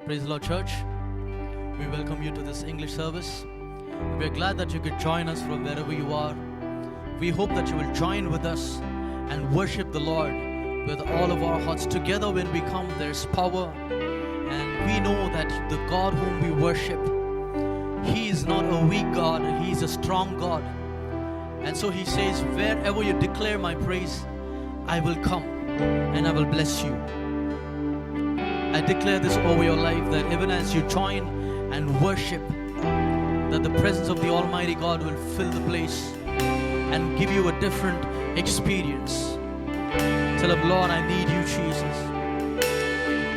Praise the Lord, church. We welcome you to this English service. We are glad that you could join us from wherever you are. We hope that you will join with us and worship the Lord with all of our hearts. Together when we come, there's power. And we know that the God whom we worship, He is not a weak God, He is a strong God. And so He says, wherever you declare my praise, I will come and I will bless you. I declare this over your life, that even as you join and worship, that the presence of the Almighty God will fill the place and give you a different experience. Tell Him, Lord, I need you, Jesus.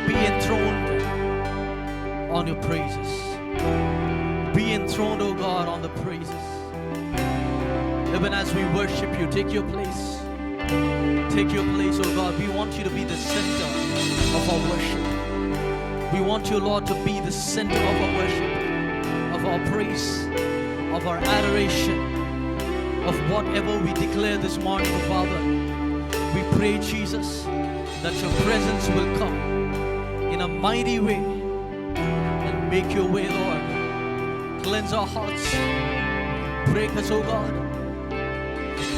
Be enthroned on your praises. Be enthroned, O God, on the praises. Even as we worship you, take your place. Take your place, O God. We want you to be the center of our worship. We want you, Lord, to be the center of our worship, of our praise, of our adoration, of whatever we declare this morning, O Father. We pray, Jesus, that your presence will come in a mighty way and make your way, Lord. Cleanse our hearts. Break us, O God.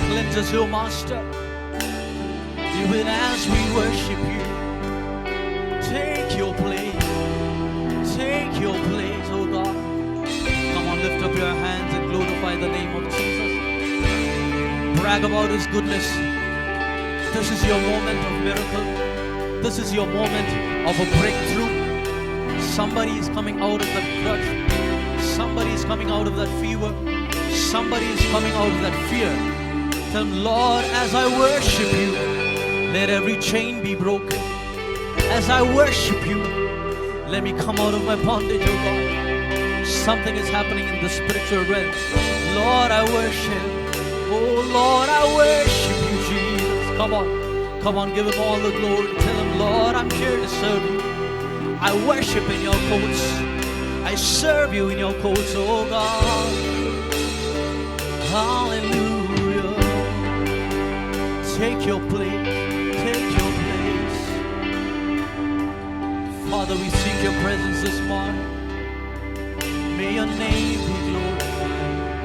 Cleanse us, O Master. Even as we worship you, take your place. Take your place, oh God. Come on, lift up your hands and glorify the name of Jesus. Brag about His goodness. This is your moment of miracle. This is your moment of a breakthrough. Somebody is coming out of that grudge. Somebody is coming out of that fever. Somebody is coming out of that fear. Tell Him, Lord, as I worship you, let every chain be broken. As I worship you, let me come out of my bondage, oh God. Something is happening in the spiritual realm. Lord, I worship. Oh Lord, I worship you, Jesus. Come on, give Him all the glory. Tell Him, Lord, I'm here to serve you. I worship in your courts. I serve you in your courts, oh God. Hallelujah. Take your place. Take your place. Father, we seek your presence this morning. May your name be glorified.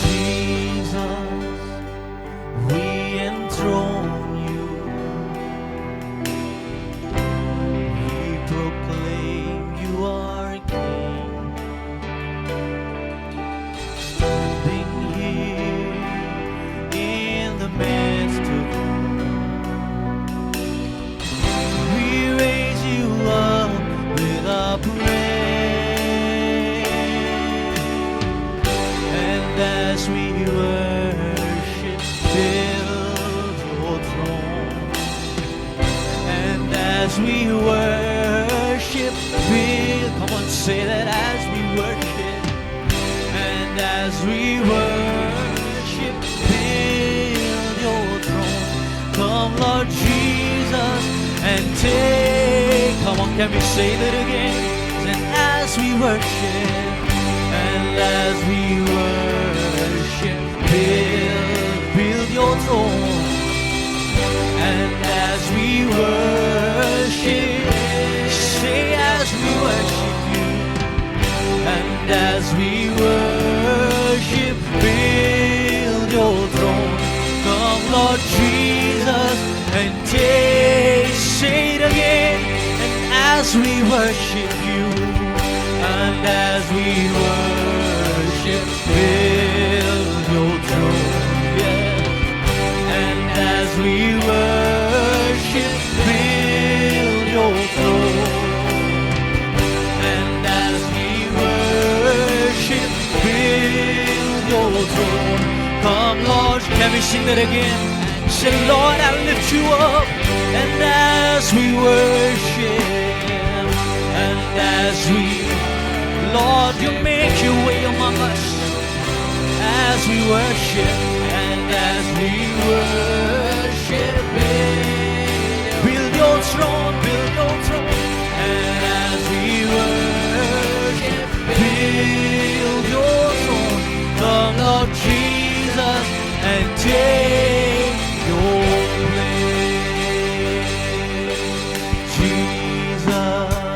Jesus, we enthrone you. We proclaim you are King. Standing here in the midst of as we worship, build your throne. And as we worship, build. Come on, say that as we worship. And as we worship, build your throne. Come, Lord Jesus, and take. Come on, can we say that again? And as we worship. And as we worship, build your throne. And as we worship, say as we worship you. And as we worship, build your throne. Come, Lord Jesus, and take. Say it again. And as we worship you. And as we worship, build your throne, yeah. And as we worship, build your throne. And as we worship, build your throne. Come, Lord, can we sing that again? Say, Lord, I lift you up. And as we worship, and as we Lord, you make your way among us as we worship. And as we worship, build your throne, build your throne. And as we worship, build your throne. Come, Lord Jesus, and take your place. Jesus.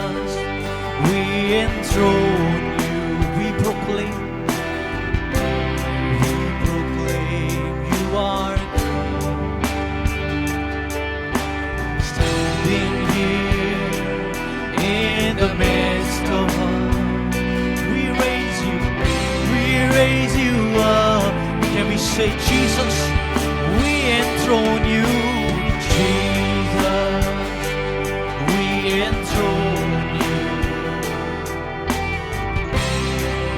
say, Jesus, we enthrone you. Jesus, we enthrone you.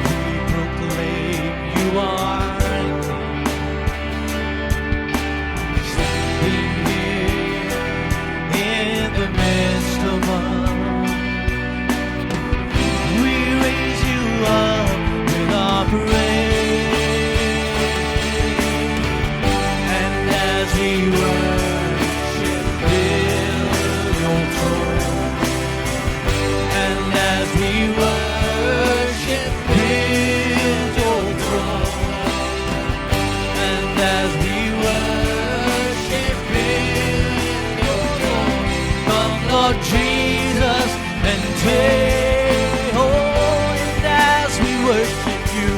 We proclaim you are standing here in the midst of us. We raise you up with our praise, and as we worship, build your throne. And as we worship, build your throne. And as we worship, build your throne. Come, Lord Jesus, and take hold. And as we worship you,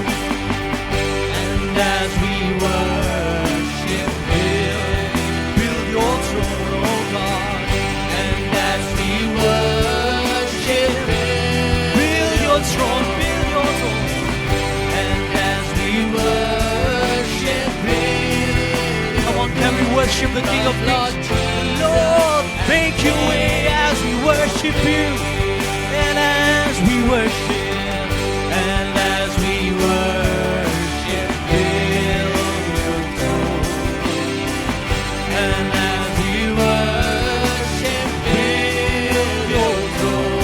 and as we worship, build your throne, oh God. And as we worship, build your throne, build your throne. And as we worship, come on, can we worship the King of Kings? Lord, make your way as we worship you. And as we worship, and as we worship, build your throne. And as we worship, build your throne.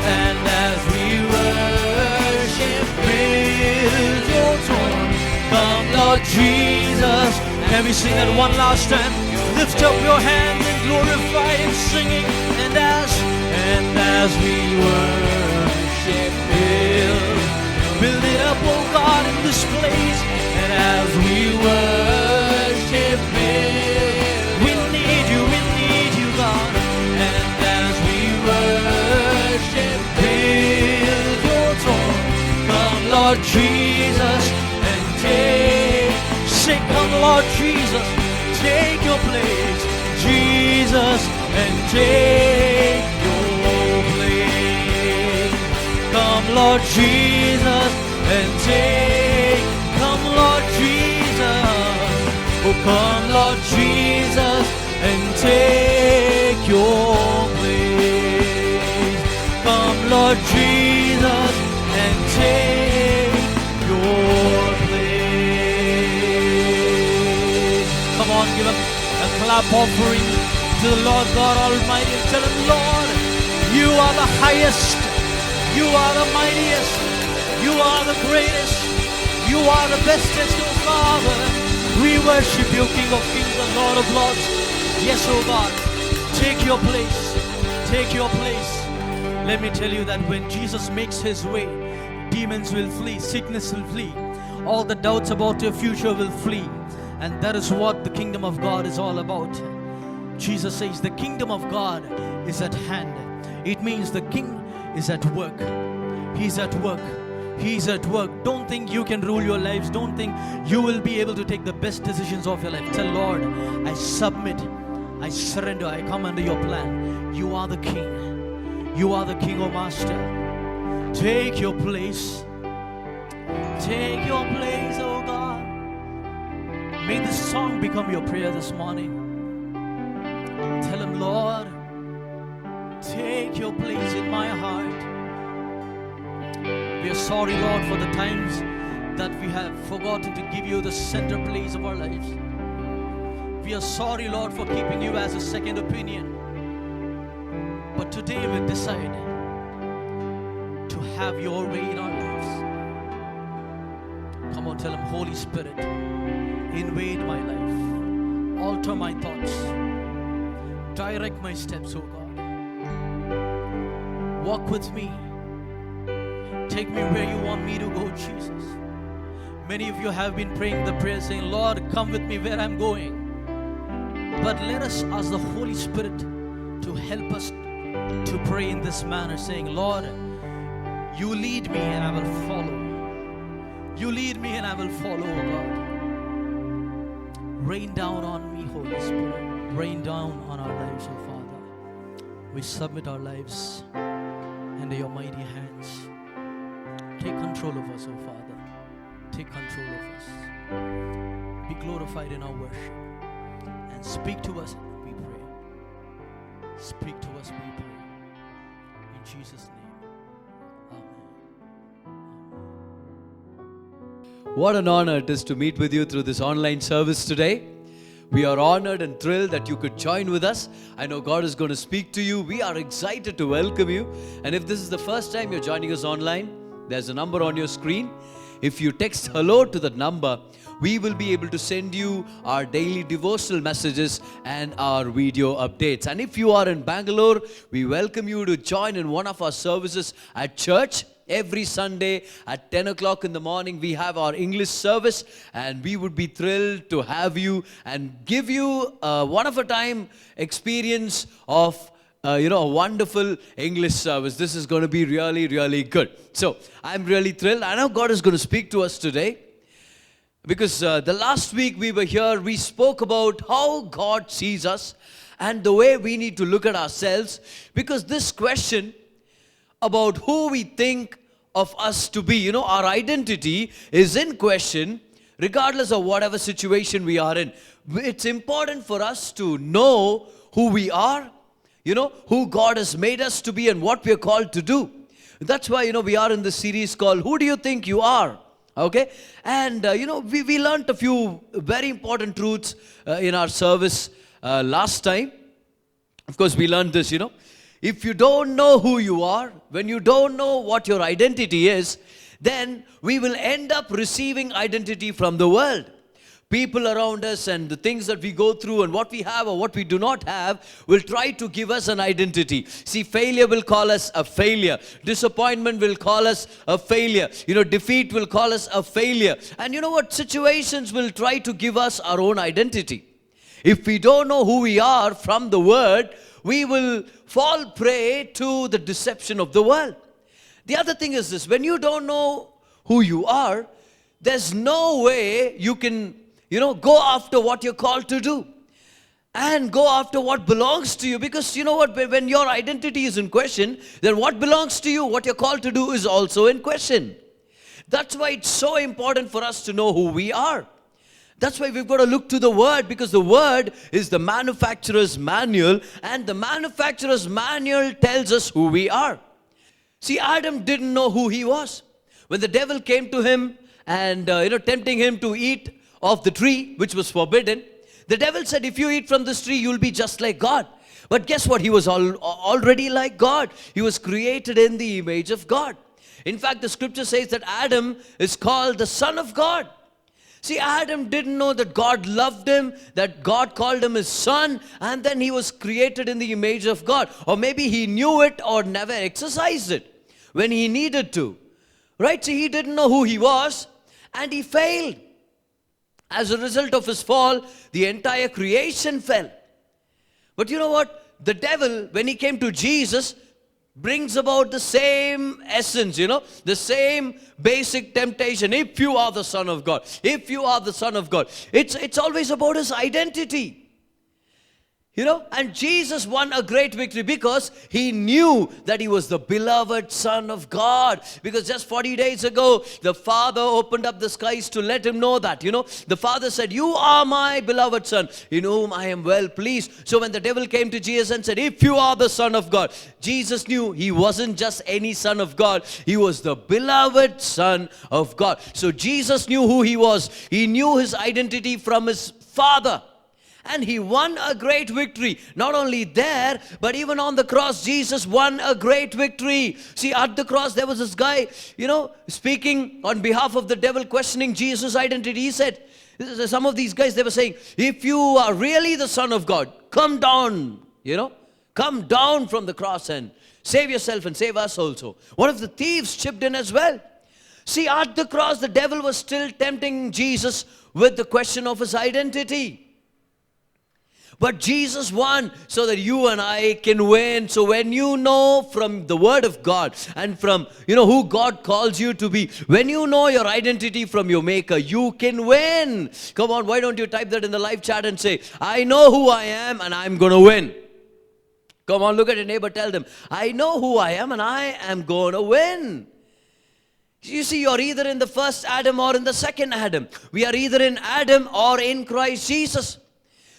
And as we worship, build your throne. Come, Lord Jesus. Can we sing that one last time? Lift up your hands and glorify Him, singing. And as we worship, build it up, oh God, in this place. And as we worship, we need you, God. And as we worship, build your throne. Come, Lord Jesus, and say, come, Lord Jesus, take your place, Jesus, and take your place. Come, Lord Jesus, and come, Lord Jesus. Oh, come, Lord Jesus, and take your place. Come, Lord Jesus, and take your place. Come on, give Him a clap offering to the Lord God Almighty and tell Him, Lord, you are the highest, you are the mightiest, you are the greatest, you are the bestest, oh Father. We worship you, King of Kings and Lord of Lords. Yes, oh God, take your place, take your place. Let me tell you that when Jesus makes His way, demons will flee, sickness will flee, all the doubts about your future will flee. And that is what the kingdom of God is all about. Jesus says the kingdom of God is at hand. It means the King is at work. He's at work. He's at work. Don't think you can rule your lives. Don't think you will be able to take the best decisions of your life. Tell Lord, I submit, I surrender, I come under your plan. You are the King. You are the King, O Master. Take your place. Take your place, oh God. May this song become your prayer this morning. Tell Him, Lord, take your place in my heart. We are sorry, Lord, for the times that we have forgotten to give you the center place of our lives. We are sorry, Lord, for keeping you as a second opinion. But today we decide to have your way in our lives. Come on, tell Him, Holy Spirit, invade my life, alter my thoughts, direct my steps, oh God. Walk with me. Take me where you want me to go, Jesus. Many of you have been praying the prayer saying, Lord, come with me where I'm going. But let us ask the Holy Spirit to help us to pray in this manner, saying, Lord, you lead me and I will follow. You lead me and I will follow, oh God. Rain down on me, Holy Spirit. Rain down on our lives, oh Father. We submit our lives into your mighty hands. Take control of us, oh Father. Take control of us. be glorified in our worship. And speak to us, we pray. Speak to us, we pray. In Jesus' name. Amen. What an honor it is to meet with you through this online service today. We are honored and thrilled that you could join with us. I know God is going to speak to you. We are excited to welcome you. And if this is the first time you're joining us online, there's a number on your screen. If you text hello to that number, we will be able to send you our daily devotional messages and our video updates. And if you are in Bangalore, we welcome you to join in one of our services at church. Every Sunday at 10 o'clock in the morning, we have our English service, and we would be thrilled to have you and give you a one-of-a-time experience of a wonderful English service. This is going to be really, really good. So I'm really thrilled. I know God is going to speak to us today because the last week we were here, we spoke about how God sees us and the way we need to look at ourselves, because this question about who we think of us to be, our identity is in question regardless of whatever situation we are in. It's important for us to know who we are, who God has made us to be and what we are called to do. That's why, we are in this series called Who Do You Think You Are? Okay? And, we learned a few very important truths in our service last time. Of course, we learned this, If you don't know who you are, when you don't know what your identity is, then we will end up receiving identity from the world. People around us and the things that we go through and what we have or what we do not have will try to give us an identity. See, failure will call us a failure. Disappointment will call us a failure. Defeat will call us a failure. And situations will try to give us our own identity. If we don't know who we are from the Word, we will fall prey to the deception of the world. The other thing is this: when you don't know who you are, there's no way you can, go after what you're called to do and go after what belongs to you. Because when your identity is in question, then what belongs to you, what you're called to do, is also in question. That's why it's so important for us to know who we are. That's why we've got to look to the Word, because the Word is the manufacturer's manual, and the manufacturer's manual tells us who we are. See, Adam didn't know who he was. When the devil came to him and, tempting him to eat of the tree, which was forbidden, the devil said, if you eat from this tree, you'll be just like God. But guess what? He was already like God. He was created in the image of God. In fact, the scripture says that Adam is called the Son of God. See, Adam didn't know that God loved him, that God called him his son, and then he was created in the image of God. Or maybe he knew it or never exercised it when he needed to. Right? See, he didn't know who he was, and he failed. As a result of his fall, the entire creation fell. But you know what? The devil, when he came to Jesus, brings about the same essence, the same basic temptation. If you are the Son of God, if you are the Son of God, it's always about his identity. And Jesus won a great victory because he knew that he was the beloved Son of God. Because just 40 days ago, the Father opened up the skies to let him know that. The Father said, you are my beloved Son, in whom I am well pleased. So when the devil came to Jesus and said, if you are the Son of God, Jesus knew he wasn't just any Son of God. He was the beloved Son of God. So Jesus knew who he was. He knew his identity from his Father. And he won a great victory. Not only there, but even on the cross, Jesus won a great victory. See, at the cross, there was this guy, speaking on behalf of the devil, questioning Jesus' identity. He said, some of these guys, they were saying, if you are really the Son of God, come down, come down from the cross and save yourself and save us also. One of the thieves chipped in as well. See, at the cross, the devil was still tempting Jesus with the question of his identity. But Jesus won so that you and I can win. So when you know from the Word of God and from, who God calls you to be, when you know your identity from your Maker, you can win. Come on, why don't you type that in the live chat and say, I know who I am and I'm going to win. Come on, look at your neighbor, tell them, I know who I am and I am going to win. You see, you're either in the first Adam or in the second Adam. We are either in Adam or in Christ Jesus.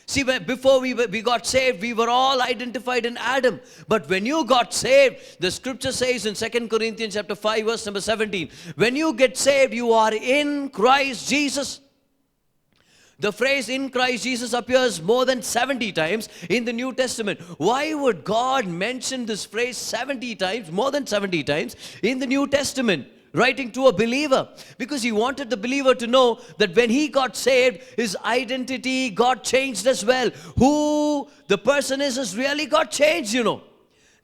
See, before we got saved, we were all identified in Adam. But when you got saved, the scripture says in 2 Corinthians chapter 5, verse number 17, when you get saved, you are in Christ Jesus. The phrase in Christ Jesus appears more than 70 times in the New Testament. Why would God mention this phrase 70 times, more than 70 times in the New Testament? Writing to a believer, because he wanted the believer to know that when he got saved, his identity got changed as well. Who the person is really got changed, you know.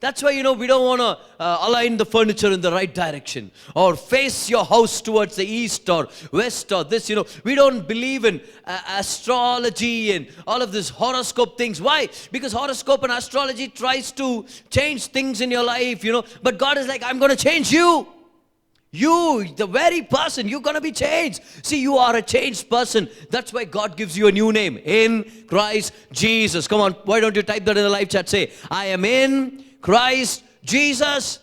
That's why, you know, we don't want to align the furniture in the right direction or face your house towards the east or west or this, you know. We don't believe in astrology and all of this horoscope things. Why? Because horoscope and astrology tries to change things in your life, you know. But God is like, I'm going to change you. You, the very person, you're going to be changed. See, you are a changed person. That's why God gives you a new name, in Christ Jesus. Come on, why don't you type that in the live chat? Say, I am in Christ Jesus.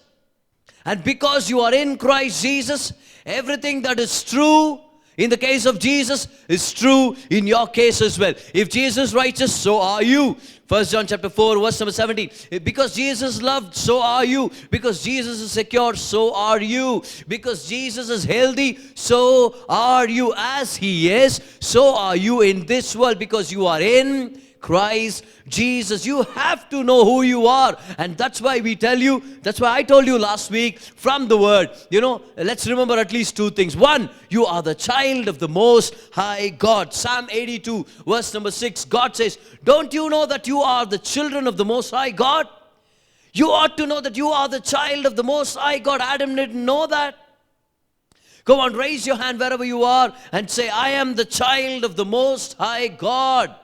And because you are in Christ Jesus, everything that is true in the case of Jesus is true in your case as well. If Jesus is righteous, so are you. 1 John chapter 4, verse number 17. Because Jesus loved, so are you. Because Jesus is secure, so are you. Because Jesus is healthy, so are you. As He is, so are you in this world. Because you are in Christ Jesus. You have to know who you are. And that's why we tell you, that's why I told you last week from the Word, you know, let's remember at least two things. One, you are the child of the Most High God. Psalm 82, verse number 6, God says, don't you know that you are the children of the Most High God? You ought to know that you are the child of the Most High God. Adam didn't know that. Go on, raise your hand wherever you are and say, I am the child of the Most High God.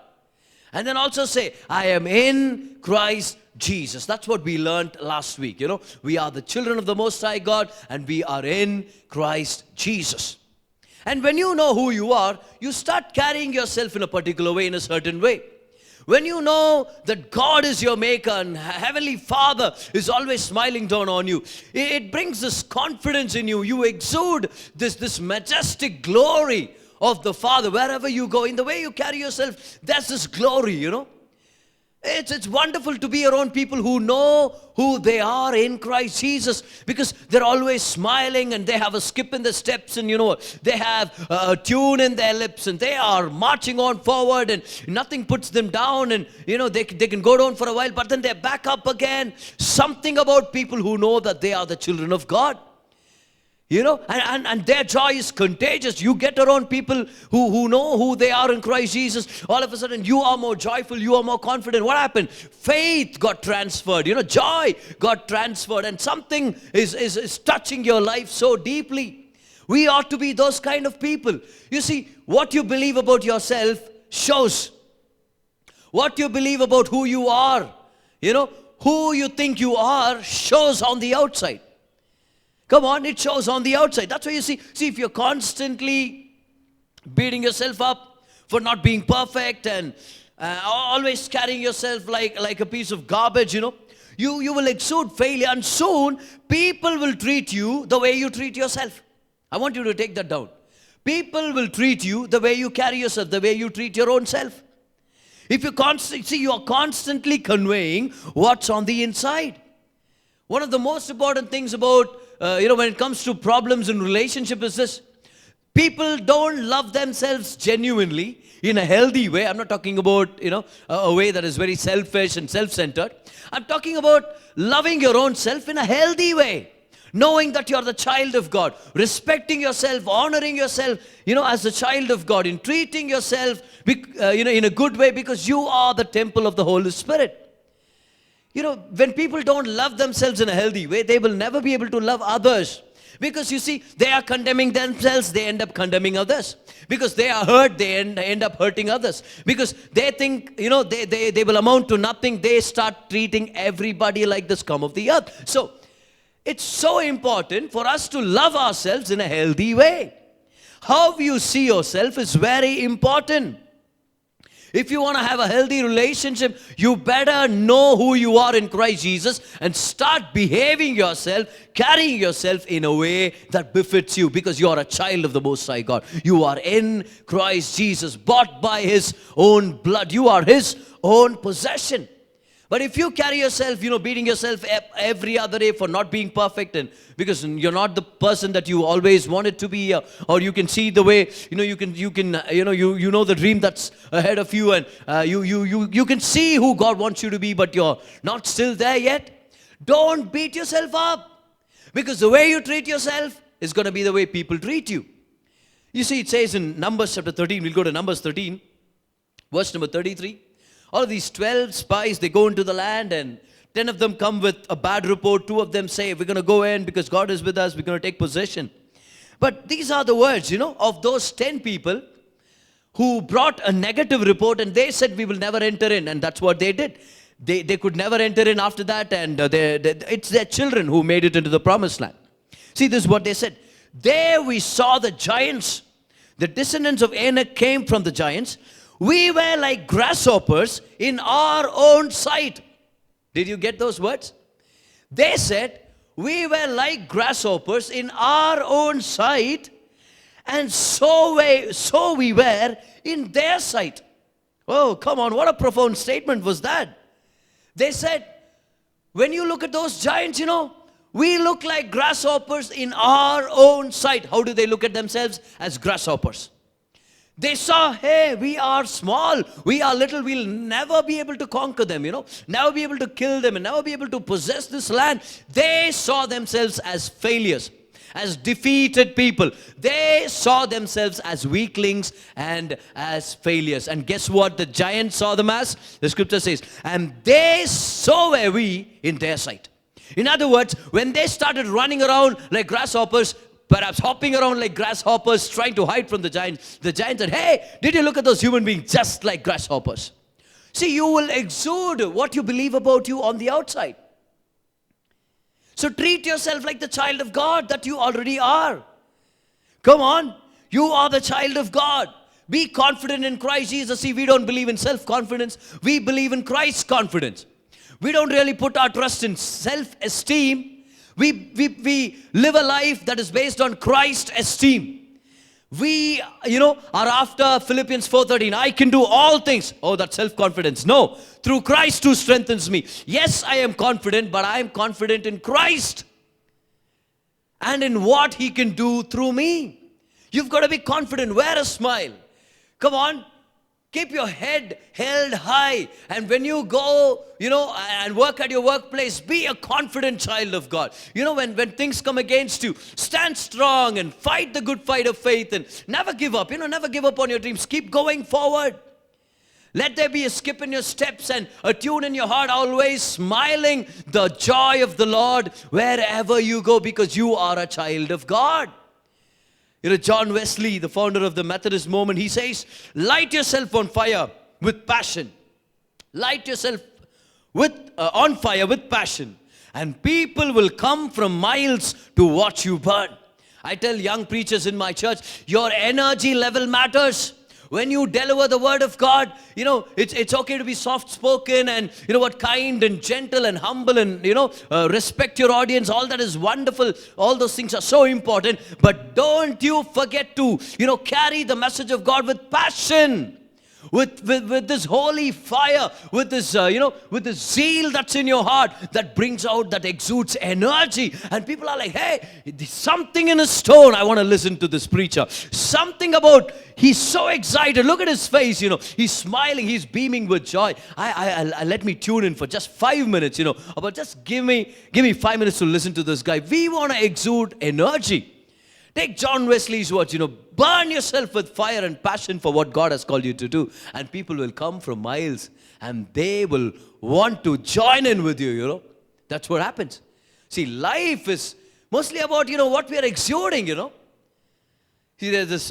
And then also say, I am in Christ Jesus. That's what we learned last week. You know, we are the children of the Most High God and we are in Christ Jesus. And when you know who you are, you start carrying yourself in a particular way, in a certain way. When you know that God is your maker and Heavenly Father is always smiling down on you, it brings this confidence in you. You exude this majestic glory of the Father wherever you go. In the way you carry yourself, there's this glory, you know. It's wonderful to be around people who know who they are in Christ Jesus, because they're always smiling and they have a skip in the steps, and you know, they have a tune in their lips and they are marching on forward and nothing puts them down, and you know, they can go down for a while but then they're back up again. Something about people who know that they are the children of God. You know, and their joy is contagious. You get around people who know who they are in Christ Jesus. All of a sudden, you are more joyful. You are more confident. What happened? Faith got transferred. You know, joy got transferred. And something is touching your life so deeply. We ought to be those kind of people. You see, what you believe about yourself shows. What you believe about who you are, you know, who you think you are shows on the outside. Come on, it shows on the outside. That's why you see, if you're constantly beating yourself up for not being perfect and always carrying yourself like a piece of garbage, you know, you will exude failure, and soon people will treat you the way you treat yourself. I want you to take that down. People will treat you the way you carry yourself, the way you treat your own self. If you are constantly conveying what's on the inside. One of the most important things about when it comes to problems in relationship is this. People don't love themselves genuinely in a healthy way. I'm not talking about, a way that is very selfish and self-centered. I'm talking about loving your own self in a healthy way. Knowing that you're the child of God. Respecting yourself, honoring yourself, as a child of God. In treating yourself, in a good way, because you are the temple of the Holy Spirit. When people don't love themselves in a healthy way, they will never be able to love others. Because you see, they are condemning themselves, they end up condemning others. Because they are hurt, they end up hurting others. Because they think, they will amount to nothing, they start treating everybody like the scum of the earth. So, it's so important for us to love ourselves in a healthy way. How you see yourself is very important. If you want to have a healthy relationship, you better know who you are in Christ Jesus and start behaving yourself, carrying yourself in a way that befits you, because you are a child of the Most High God. You are in Christ Jesus, bought by His own blood. You are His own possession. But if you carry yourself, beating yourself every other day for not being perfect, and because you're not the person that you always wanted to be, or you can see the way, you know the dream that's ahead of you, and you can see who God wants you to be, but you're not still there yet. Don't beat yourself up, because the way you treat yourself is going to be the way people treat you. You see, it says in Numbers chapter 13, we'll go to Numbers 13, verse number 33. All of these 12 spies, they go into the land, and 10 of them come with a bad report. 2 of them say, we're going to go in because God is with us. We're going to take possession. But these are the words, of those 10 people who brought a negative report, and they said, we will never enter in. And that's what they did. They could never enter in after that, and it's their children who made it into the promised land. See, this is what they said. There we saw the giants. The descendants of Anak came from the giants. We were like grasshoppers in our own sight. Did you get those words? They said, we were like grasshoppers in our own sight, and so we were in their sight. Oh, come on, what a profound statement was that. They said, when you look at those giants, we look like grasshoppers in our own sight. How do they look at themselves? As grasshoppers. They saw, hey, we are small, we are little, we'll never be able to conquer them, never be able to kill them, and never be able to possess this land. They saw themselves as failures, as defeated people. They saw themselves as weaklings and as failures. And guess what the giants saw them as? The scripture says, and so were we in their sight. In other words, when they started running around like grasshoppers, perhaps hopping around like grasshoppers, trying to hide from the giant said, hey, did you look at those human beings just like grasshoppers? See, you will exude what you believe about you on the outside. So treat yourself like the child of God that you already are. Come on, you are the child of God. Be confident in Christ Jesus. See, we don't believe in self-confidence. We believe in Christ's confidence. We don't really put our trust in self-esteem. We live a life that is based on Christ's esteem. We, are after Philippians 4:13. I can do all things. Oh, that's self-confidence. No, through Christ who strengthens me. Yes, I am confident, but I am confident in Christ and in what He can do through me. You've got to be confident. Wear a smile. Come on. Keep your head held high. And when you go, and work at your workplace, be a confident child of God. When things come against you, stand strong and fight the good fight of faith, and never give up. Never give up on your dreams. Keep going forward. Let there be a skip in your steps and a tune in your heart, always smiling the joy of the Lord wherever you go, because you are a child of God. John Wesley, the founder of the Methodist movement, he says, light yourself on fire with passion. Light yourself on fire with passion, and people will come from miles to watch you burn. I tell young preachers in my church, your energy level matters. When you deliver the word of God, it's okay to be soft-spoken and, kind and gentle and humble and, respect your audience. All that is wonderful. All those things are so important. But don't you forget to, carry the message of God with passion. With this holy fire, with this, with this zeal that's in your heart that brings out, that exudes energy. And people are like, hey, there's something in his tone. I want to listen to this preacher. Something about, he's so excited. Look at his face, he's smiling, he's beaming with joy. I let me tune in for just 5 minutes, but just give me 5 minutes to listen to this guy. We want to exude energy. Take John Wesley's words, burn yourself with fire and passion for what God has called you to do. And people will come from miles and they will want to join in with you, That's what happens. See, life is mostly about, what we are exuding, See, there's this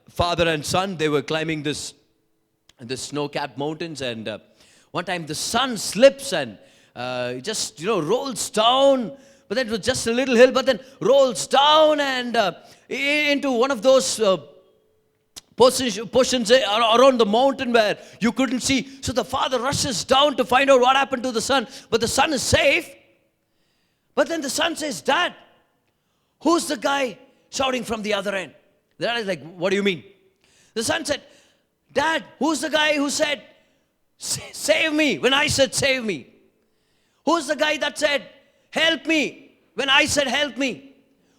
father and son, they were climbing this snow-capped mountains, and one time the son slips and just, rolls down. But then it was just a little hill, but then rolls down and into one of those portions around the mountain where you couldn't see. So the father rushes down to find out what happened to the son. But the son is safe. But then the son says, Dad, who's the guy shouting from the other end? The dad is like, what do you mean? The son said, Dad, who's the guy who said, save me, when I said save me? Who's the guy that said, help me, when I said help me?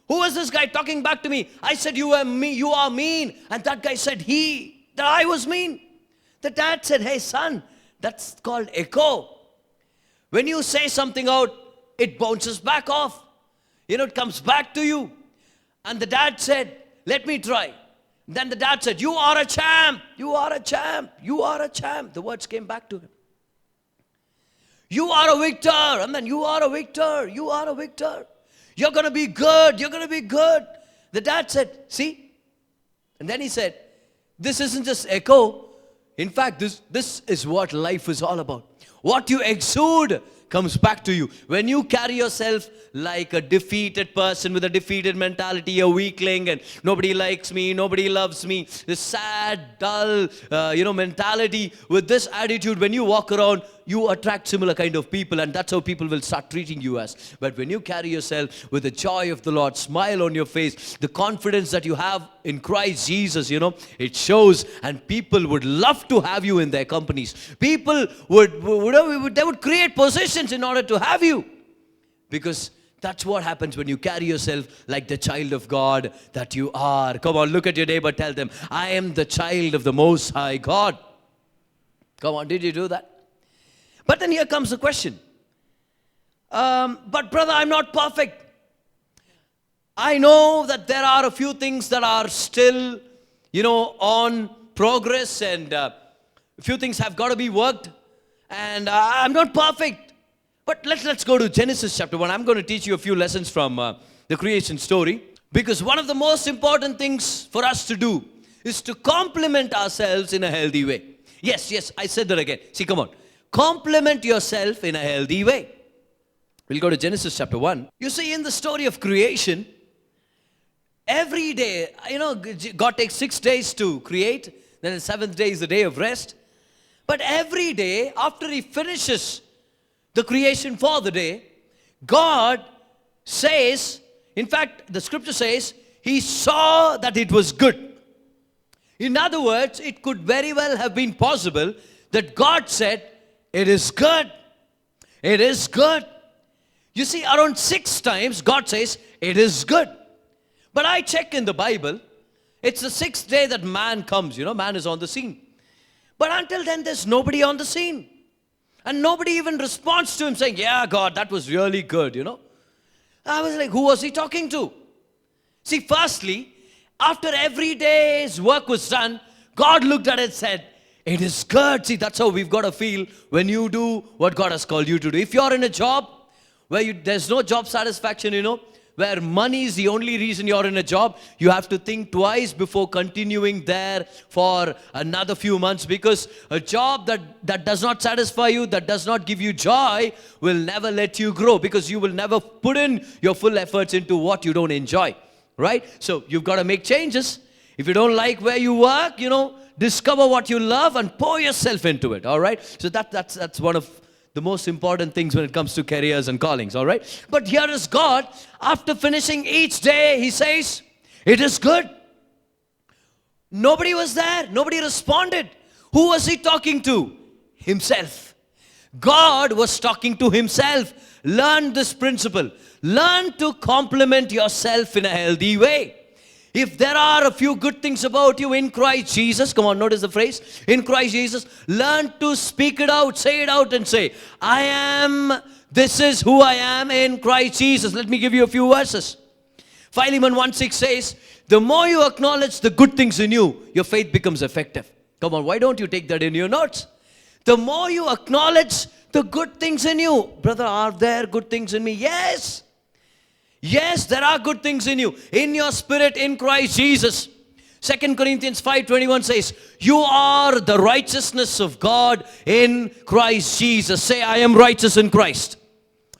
Who was this guy talking back to me? I said, you are mean. And that guy said, that I was mean. The dad said, hey son, that's called echo. When you say something out, it bounces back off. It comes back to you. And the dad said, let me try. Then the dad said, you are a champ. You are a champ. You are a champ. The words came back to him. You are a victor. And then you are a victor. You are a victor. You're going to be good. You're going to be good. The dad said, see? And then he said, this isn't just echo. In fact, this is what life is all about. What you exude comes back to you. When you carry yourself like a defeated person with a defeated mentality, a weakling, and nobody likes me, nobody loves me, this sad, dull, mentality, with this attitude, when you walk around, you attract similar kind of people, and that's how people will start treating you as. But when you carry yourself with the joy of the Lord, smile on your face, the confidence that you have in Christ Jesus, it shows, and people would love to have you in their companies. People would create positions in order to have you, because that's what happens when you carry yourself like the child of God that you are. Come on, look at your neighbor, tell them, I am the child of the Most High God. Come on, did you do that? But then here comes the question. But brother, I'm not perfect. I know that there are a few things that are still, on progress, and a few things have got to be worked. And I'm not perfect. But let's go to Genesis chapter 1. I'm going to teach you a few lessons from the creation story. Because one of the most important things for us to do is to compliment ourselves in a healthy way. Yes, I said that again. See, come on. Compliment yourself in a healthy way. We'll go to Genesis chapter 1. You see, in the story of creation, every day, God takes 6 days to create. Then the 7th day is the day of rest. But every day, after He finishes the creation for the day, God says, in fact, the scripture says, He saw that it was good. In other words, it could very well have been possible that God said, it is good. It is good. You see, around 6 times, God says, it is good. But I check in the Bible, it's the 6th day that man comes. Man is on the scene. But until then, there's nobody on the scene. And nobody even responds to Him saying, yeah, God, that was really good, I was like, who was He talking to? See, firstly, after every day's work was done, God looked at it and said, it is good. See, that's how we've got to feel when you do what God has called you to do. If you're in a job where there's no job satisfaction, where money is the only reason you're in a job, you have to think twice before continuing there for another few months, because a job that does not satisfy you, that does not give you joy, will never let you grow, because you will never put in your full efforts into what you don't enjoy, right? So you've got to make changes. If you don't like where you work, discover what you love and pour yourself into it, all right? So that's one of the most important things when it comes to careers and callings, all right? But here is God, after finishing each day, He says, it is good. Nobody was there. Nobody responded. Who was He talking to? Himself. God was talking to Himself. Learn this principle. Learn to compliment yourself in a healthy way. If there are a few good things about you in Christ Jesus, come on, notice the phrase, in Christ Jesus, learn to speak it out, say it out and say, this is who I am in Christ Jesus. Let me give you a few verses. Philemon 1:6 says, the more you acknowledge the good things in you, your faith becomes effective. Come on, why don't you take that in your notes? The more you acknowledge the good things in you. Brother, are there good things in me? Yes. Yes, there are good things in you, in your spirit, in Christ Jesus. 2 Corinthians 5:21 says, you are the righteousness of God in Christ Jesus. Say, I am righteous in Christ.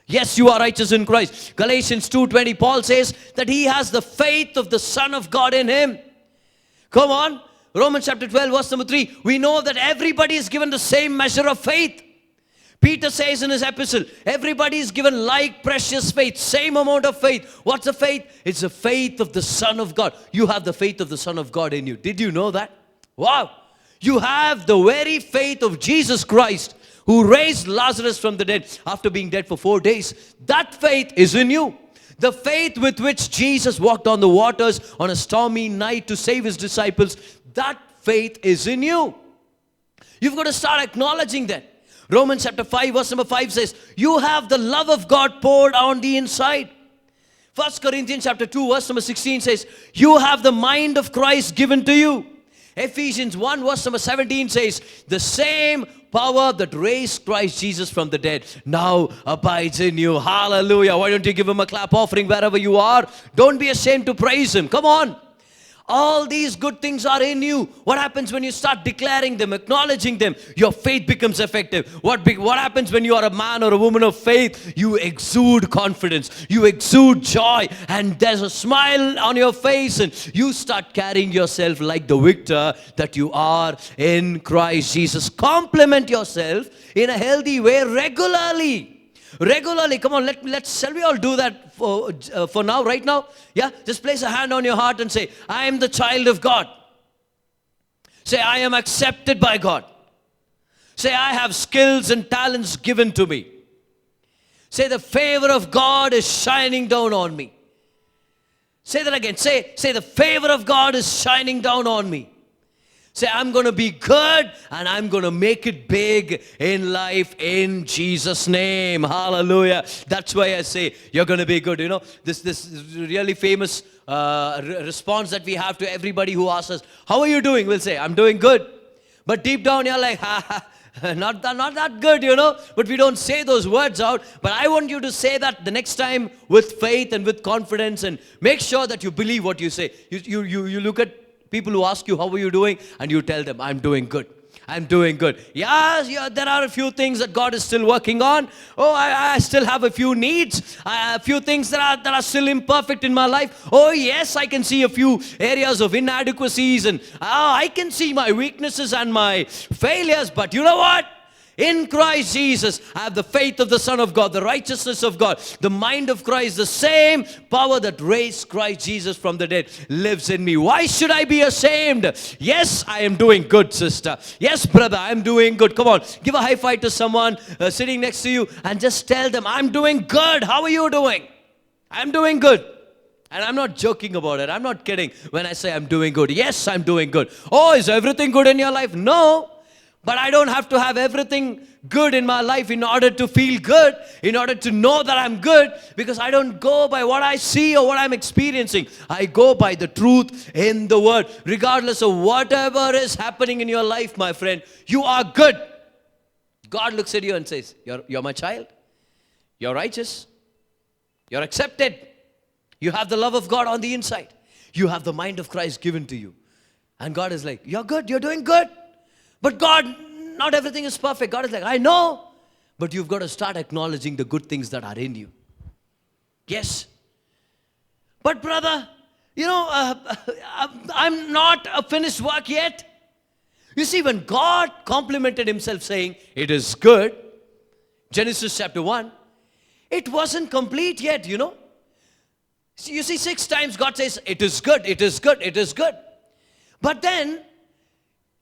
Yes, you are righteous in Christ. Galatians 2:20, Paul says that he has the faith of the Son of God in him. Come on. Romans chapter 12, verse number 3, we know that everybody is given the same measure of faith. Peter says in his epistle, everybody is given like precious faith, same amount of faith. What's the faith? It's the faith of the Son of God. You have the faith of the Son of God in you. Did you know that? Wow. You have the very faith of Jesus Christ, who raised Lazarus from the dead after being dead for 4 days. That faith is in you. The faith with which Jesus walked on the waters on a stormy night to save his disciples, that faith is in you. You've got to start acknowledging that. Romans chapter 5, verse number 5 says, you have the love of God poured on the inside. 1 Corinthians chapter 2, verse number 16 says, you have the mind of Christ given to you. Ephesians 1, verse number 17 says, the same power that raised Christ Jesus from the dead now abides in you. Hallelujah. Why don't you give him a clap offering wherever you are? Don't be ashamed to praise him. Come on. All these good things are in you. What happens when you start declaring them, acknowledging them? Your faith becomes effective. What happens when you are a man or a woman of faith? You exude confidence. You exude joy. And there's a smile on your face. And you start carrying yourself like the victor that you are in Christ Jesus. Compliment yourself in a healthy way regularly. Regularly. Come on, shall we all do that for now, right now? Yeah, just place a hand on your heart and say, I am the child of God. Say, I am accepted by God. Say, I have skills and talents given to me. Say, the favor of God is shining down on me. Say that again. Say, the favor of God is shining down on me. Say, I'm going to be good and I'm going to make it big in life in Jesus' name. Hallelujah. That's why I say you're going to be good. You know, this really famous response that we have to everybody who asks us, how are you doing? We'll say, I'm doing good. But deep down you're like, not that good, you know. But we don't say those words out. But I want you to say that the next time with faith and with confidence, and make sure that you believe what you say. You look at people who ask you, how are you doing? And you tell them, I'm doing good. I'm doing good. Yeah, there are a few things that God is still working on. Oh, I still have a few needs. A few things that are still imperfect in my life. Oh, yes, I can see a few areas of inadequacies. And I can see my weaknesses and my failures. But you know what? In Christ Jesus, I have the faith of the Son of God, the righteousness of God, the mind of Christ, the same power that raised Christ Jesus from the dead lives in me. Why should I be ashamed? Yes, I am doing good, sister. Yes, brother, I'm doing good. Come on, give a high five to someone sitting next to you and just tell them, I'm doing good. How are you doing? I'm doing good. And I'm not joking about it. I'm not kidding when I say I'm doing good. Yes, I'm doing good. Oh, is everything good in your life? No. But I don't have to have everything good in my life in order to feel good, in order to know that I'm good, because I don't go by what I see or what I'm experiencing. I go by the truth in the Word. Regardless of whatever is happening in your life, my friend, you are good. God looks at you and says, you're my child. You're righteous. You're accepted. You have the love of God on the inside. You have the mind of Christ given to you. And God is like, you're good. You're doing good. But God, not everything is perfect. God is like, I know. But you've got to start acknowledging the good things that are in you. Yes. But brother, you know, I'm not a finished work yet. You see, when God complimented himself saying, it is good, Genesis chapter 1, it wasn't complete yet, you know. You see, 6 times God says, it is good, it is good, it is good. But then,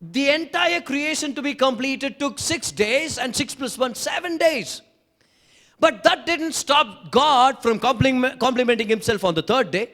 the entire creation to be completed took 6 days, and 6 plus 1, 7 days. But that didn't stop God from complimenting himself on the 3rd day,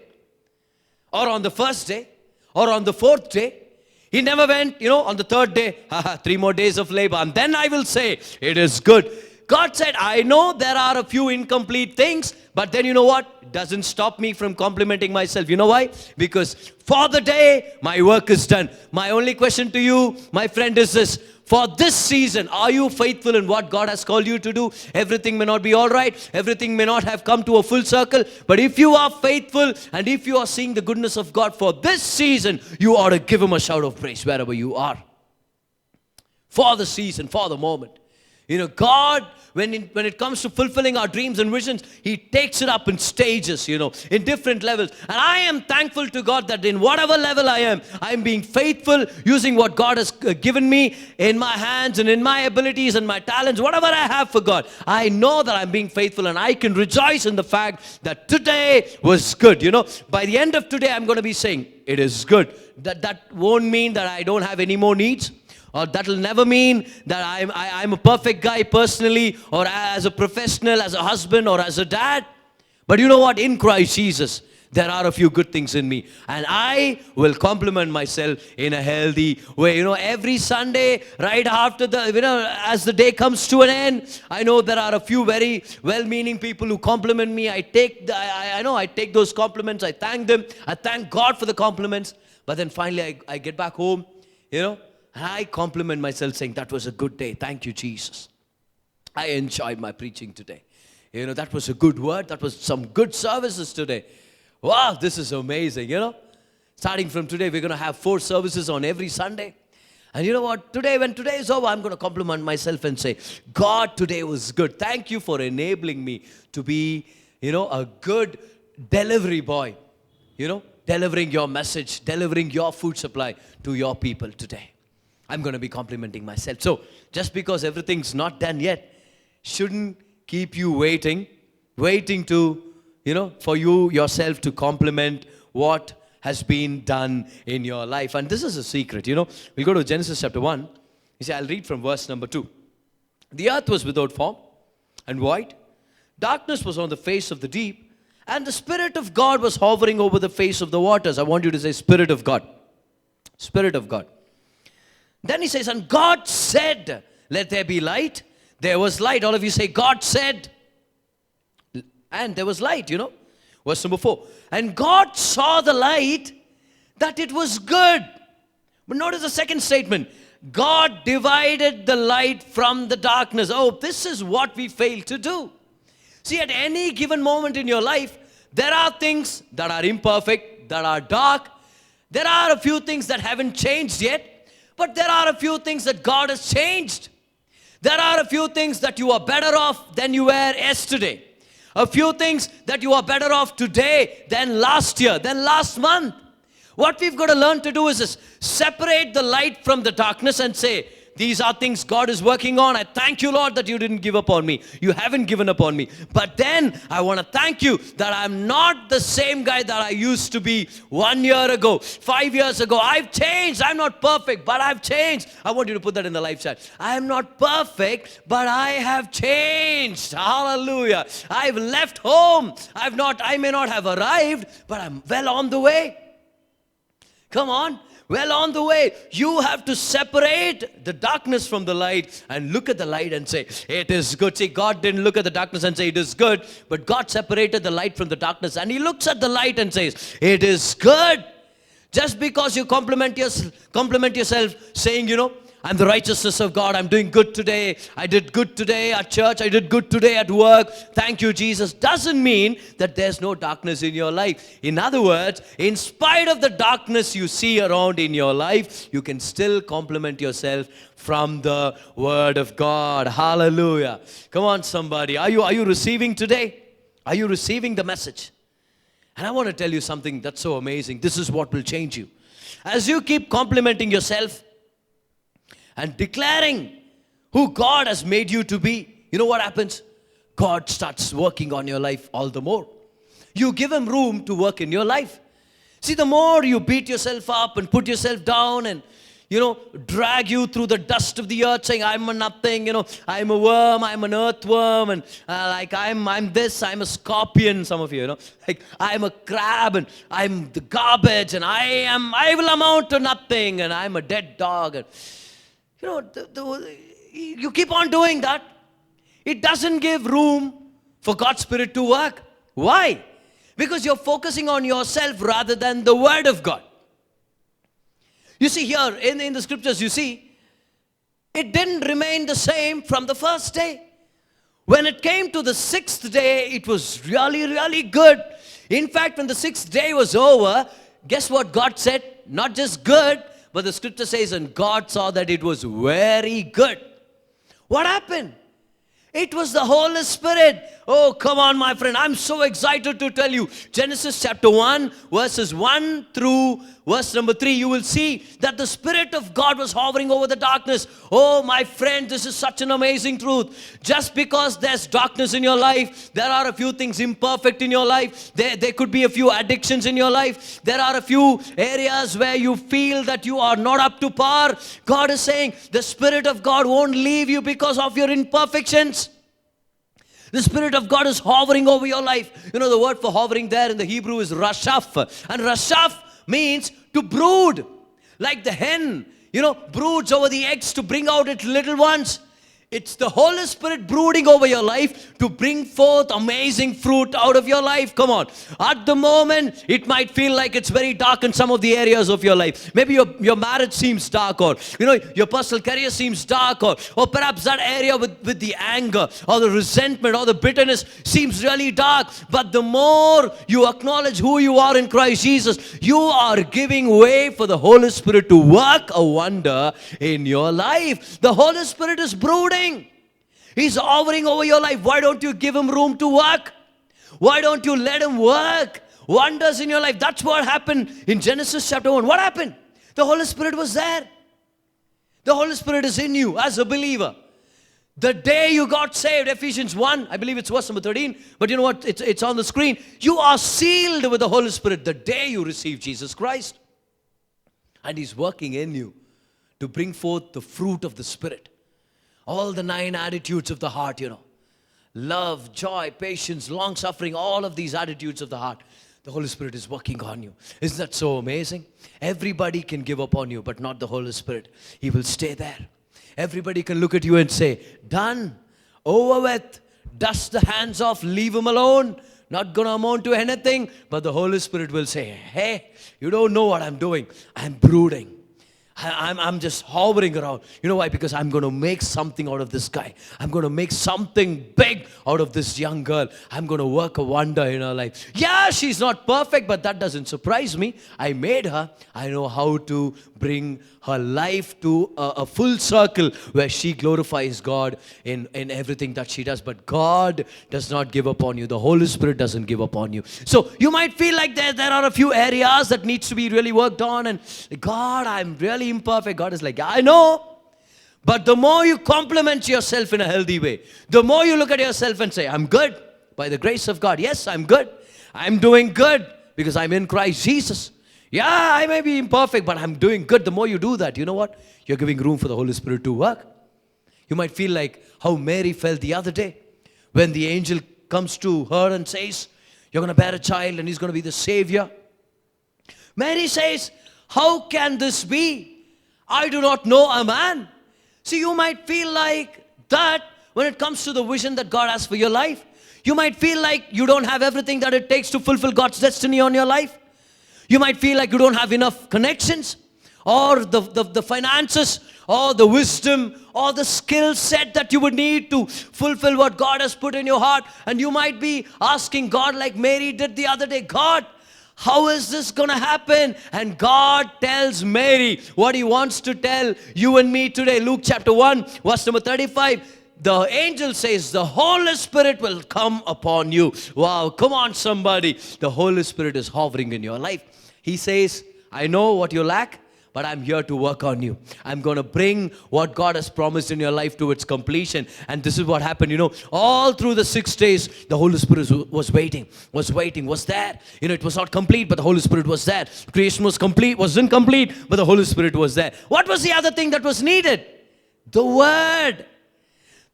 or on the 1st day, or on the 4th day. He never went, you know, on the 3rd day, 3 more days of labor, and then I will say, it is good. God said, I know there are a few incomplete things, but then you know what? It doesn't stop me from complimenting myself. You know why? Because for the day, my work is done. My only question to you, my friend, is this. For this season, are you faithful in what God has called you to do? Everything may not be all right. Everything may not have come to a full circle. But if you are faithful and if you are seeing the goodness of God for this season, you ought to give him a shout of praise wherever you are. For the season, for the moment. God, when it comes to fulfilling our dreams and visions, He takes it up in stages, in different levels. And I am thankful to God that in whatever level I am being faithful, using what God has given me in my hands and in my abilities and my talents, whatever I have for God. I know that I'm being faithful, and I can rejoice in the fact that today was good. By the end of today, I'm going to be saying, it is good. That won't mean that I don't have any more needs. Or that will never mean that I'm a perfect guy personally, or as a professional, as a husband, or as a dad. But you know what? In Christ Jesus, there are a few good things in me. And I will compliment myself in a healthy way. Every Sunday, right after as the day comes to an end, I know there are a few very well-meaning people who compliment me. I take those compliments. I thank them. I thank God for the compliments. But then finally, I get back home, I compliment myself saying, that was a good day. Thank you, Jesus. I enjoyed my preaching today. That was a good word. That was some good services today. Wow, this is amazing, Starting from today, we're going to have 4 services on every Sunday. And you know what? When today is over, I'm going to compliment myself and say, God, today was good. Thank you for enabling me to be, a good delivery boy. Delivering your message, delivering your food supply to your people today. I'm going to be complimenting myself. So, just because everything's not done yet, shouldn't keep you waiting to, for you yourself to compliment what has been done in your life. And this is a secret, We'll go to Genesis chapter 1. You see, I'll read from verse number 2. The earth was without form and void. Darkness was on the face of the deep. And the Spirit of God was hovering over the face of the waters. I want you to say, Spirit of God. Spirit of God. Then he says, and God said, let there be light. There was light. All of you say, God said. And there was light, Verse number 4. And God saw the light, that it was good. But notice the second statement. God divided the light from the darkness. Oh, this is what we fail to do. See, at any given moment in your life, there are things that are imperfect, that are dark. There are a few things that haven't changed yet. But there are a few things that God has changed. There are a few things that you are better off than you were yesterday. A few things that you are better off today than last year, than last month. What we've got to learn to do is this: separate the light from the darkness and say, these are things God is working on. I thank you, Lord, that you didn't give up on me. You haven't given up on me. But then I want to thank you that I'm not the same guy that I used to be 1 year ago, 5 years ago. I've changed. I'm not perfect, but I've changed. I want you to put that in the live chat. I am not perfect, but I have changed. Hallelujah. I've left home. I may not have arrived, but I'm well on the way. Come on. Well on the way. You have to separate the darkness from the light and look at the light and say, it is good. See, God didn't look at the darkness and say, it is good. But God separated the light from the darkness, and He looks at the light and says, it is good. Just because you compliment yourself saying, I'm the righteousness of God. I'm doing good today. I did good today at church. I did good today at work. Thank you, Jesus. Doesn't mean that there's no darkness in your life. In other words, in spite of the darkness you see around in your life, you can still compliment yourself from the Word of God. Hallelujah. Come on, somebody. Are you receiving today? Are you receiving the message? And I want to tell you something that's so amazing. This is what will change you. As you keep complimenting yourself and declaring who God has made you to be, you know what happens? God starts working on your life all the more. You give Him room to work in your life. See, the more you beat yourself up and put yourself down and, drag you through the dust of the earth saying, I'm a nothing, I'm a worm, I'm an earthworm, and I'm this, I'm a scorpion, some of you, like I'm a crab and I'm the garbage and I will amount to nothing and I'm a dead dog. And, you keep on doing that. It doesn't give room for God's Spirit to work. Why? Because you're focusing on yourself rather than the Word of God. You see here in the scriptures, you see, it didn't remain the same from the first day. When it came to the 6th day, it was really, really good. In fact, when the 6th day was over, guess what God said? Not just good, but the scripture says, and God saw that it was very good. What happened? It was the Holy Spirit. Oh, come on, my friend. I'm so excited to tell you. Genesis chapter 1, verses 1 through verse number 3, you will see that the Spirit of God was hovering over the darkness. Oh, my friend, this is such an amazing truth. Just because there's darkness in your life, there are a few things imperfect in your life. There could be a few addictions in your life. There are a few areas where you feel that you are not up to par. God is saying the Spirit of God won't leave you because of your imperfections. The Spirit of God is hovering over your life. You know, the word for hovering there in the Hebrew is rashaf. And rashaf means to brood. Like the hen, broods over the eggs to bring out its little ones. It's the Holy Spirit brooding over your life to bring forth amazing fruit out of your life. Come on. At the moment, it might feel like it's very dark in some of the areas of your life. Maybe your marriage seems dark, or your personal career seems dark, or perhaps that area with the anger or the resentment or the bitterness seems really dark. But the more you acknowledge who you are in Christ Jesus, you are giving way for the Holy Spirit to work a wonder in your life. The Holy Spirit is brooding. He's hovering over your life. Why don't you give him room to work? Why don't you let him work wonders in your life? That's what happened in Genesis chapter 1. What happened? The Holy Spirit was there. The Holy Spirit is in you as a believer. The day you got saved, Ephesians 1, I believe it's verse number 13, but you know what? It's on the screen. You are sealed with the Holy Spirit the day you receive Jesus Christ. And he's working in you to bring forth the fruit of the Spirit. All the 9 attitudes of the heart, love, joy, patience, long-suffering, all of these attitudes of the heart. The Holy Spirit is working on you. Isn't that so amazing? Everybody can give up on you, but not the Holy Spirit. He will stay there. Everybody can look at you and say, done, over with, dust the hands off, leave him alone. Not going to amount to anything. But the Holy Spirit will say, hey, you don't know what I'm doing. I'm brooding. I'm just hovering around. You know why? Because I'm going to make something out of this guy. I'm going to make something big out of this young girl. I'm going to work a wonder in her life. Yeah, she's not perfect, but that doesn't surprise me. I made her. I know how to bring her life to a full circle where she glorifies God in everything that she does. But God does not give up on you. The Holy Spirit doesn't give up on you. So you might feel like there are a few areas that needs to be really worked on. And God, I'm really imperfect. God is like, I know. But the more you compliment yourself in a healthy way, the more you look at yourself and say, I'm good by the grace of God. Yes, I'm good. I'm doing good because I'm in Christ Jesus. Yeah, I may be imperfect, but I'm doing good. The more you do that, you know what? You're giving room for the Holy Spirit to work. You might feel like how Mary felt the other day when the angel comes to her and says, you're going to bear a child and he's going to be the Savior. Mary says, how can this be? I do not know a man. See, you might feel like that when it comes to the vision that God has for your life. You might feel like you don't have everything that it takes to fulfill God's destiny on your life. You might feel like you don't have enough connections or the finances or the wisdom or the skill set that you would need to fulfill what God has put in your heart. And you might be asking God like Mary did the other day, God, how is this going to happen? And God tells Mary what he wants to tell you and me today. Luke chapter 1, verse number 35. The angel says, the Holy Spirit will come upon you. Wow, come on somebody. The Holy Spirit is hovering in your life. He says, I know what you lack, but I'm here to work on you. I'm going to bring what God has promised in your life to its completion. And this is what happened, all through the 6 days, the Holy Spirit was waiting, was there. It was not complete, but the Holy Spirit was there. Creation wasn't complete, but the Holy Spirit was there. What was the other thing that was needed? The Word.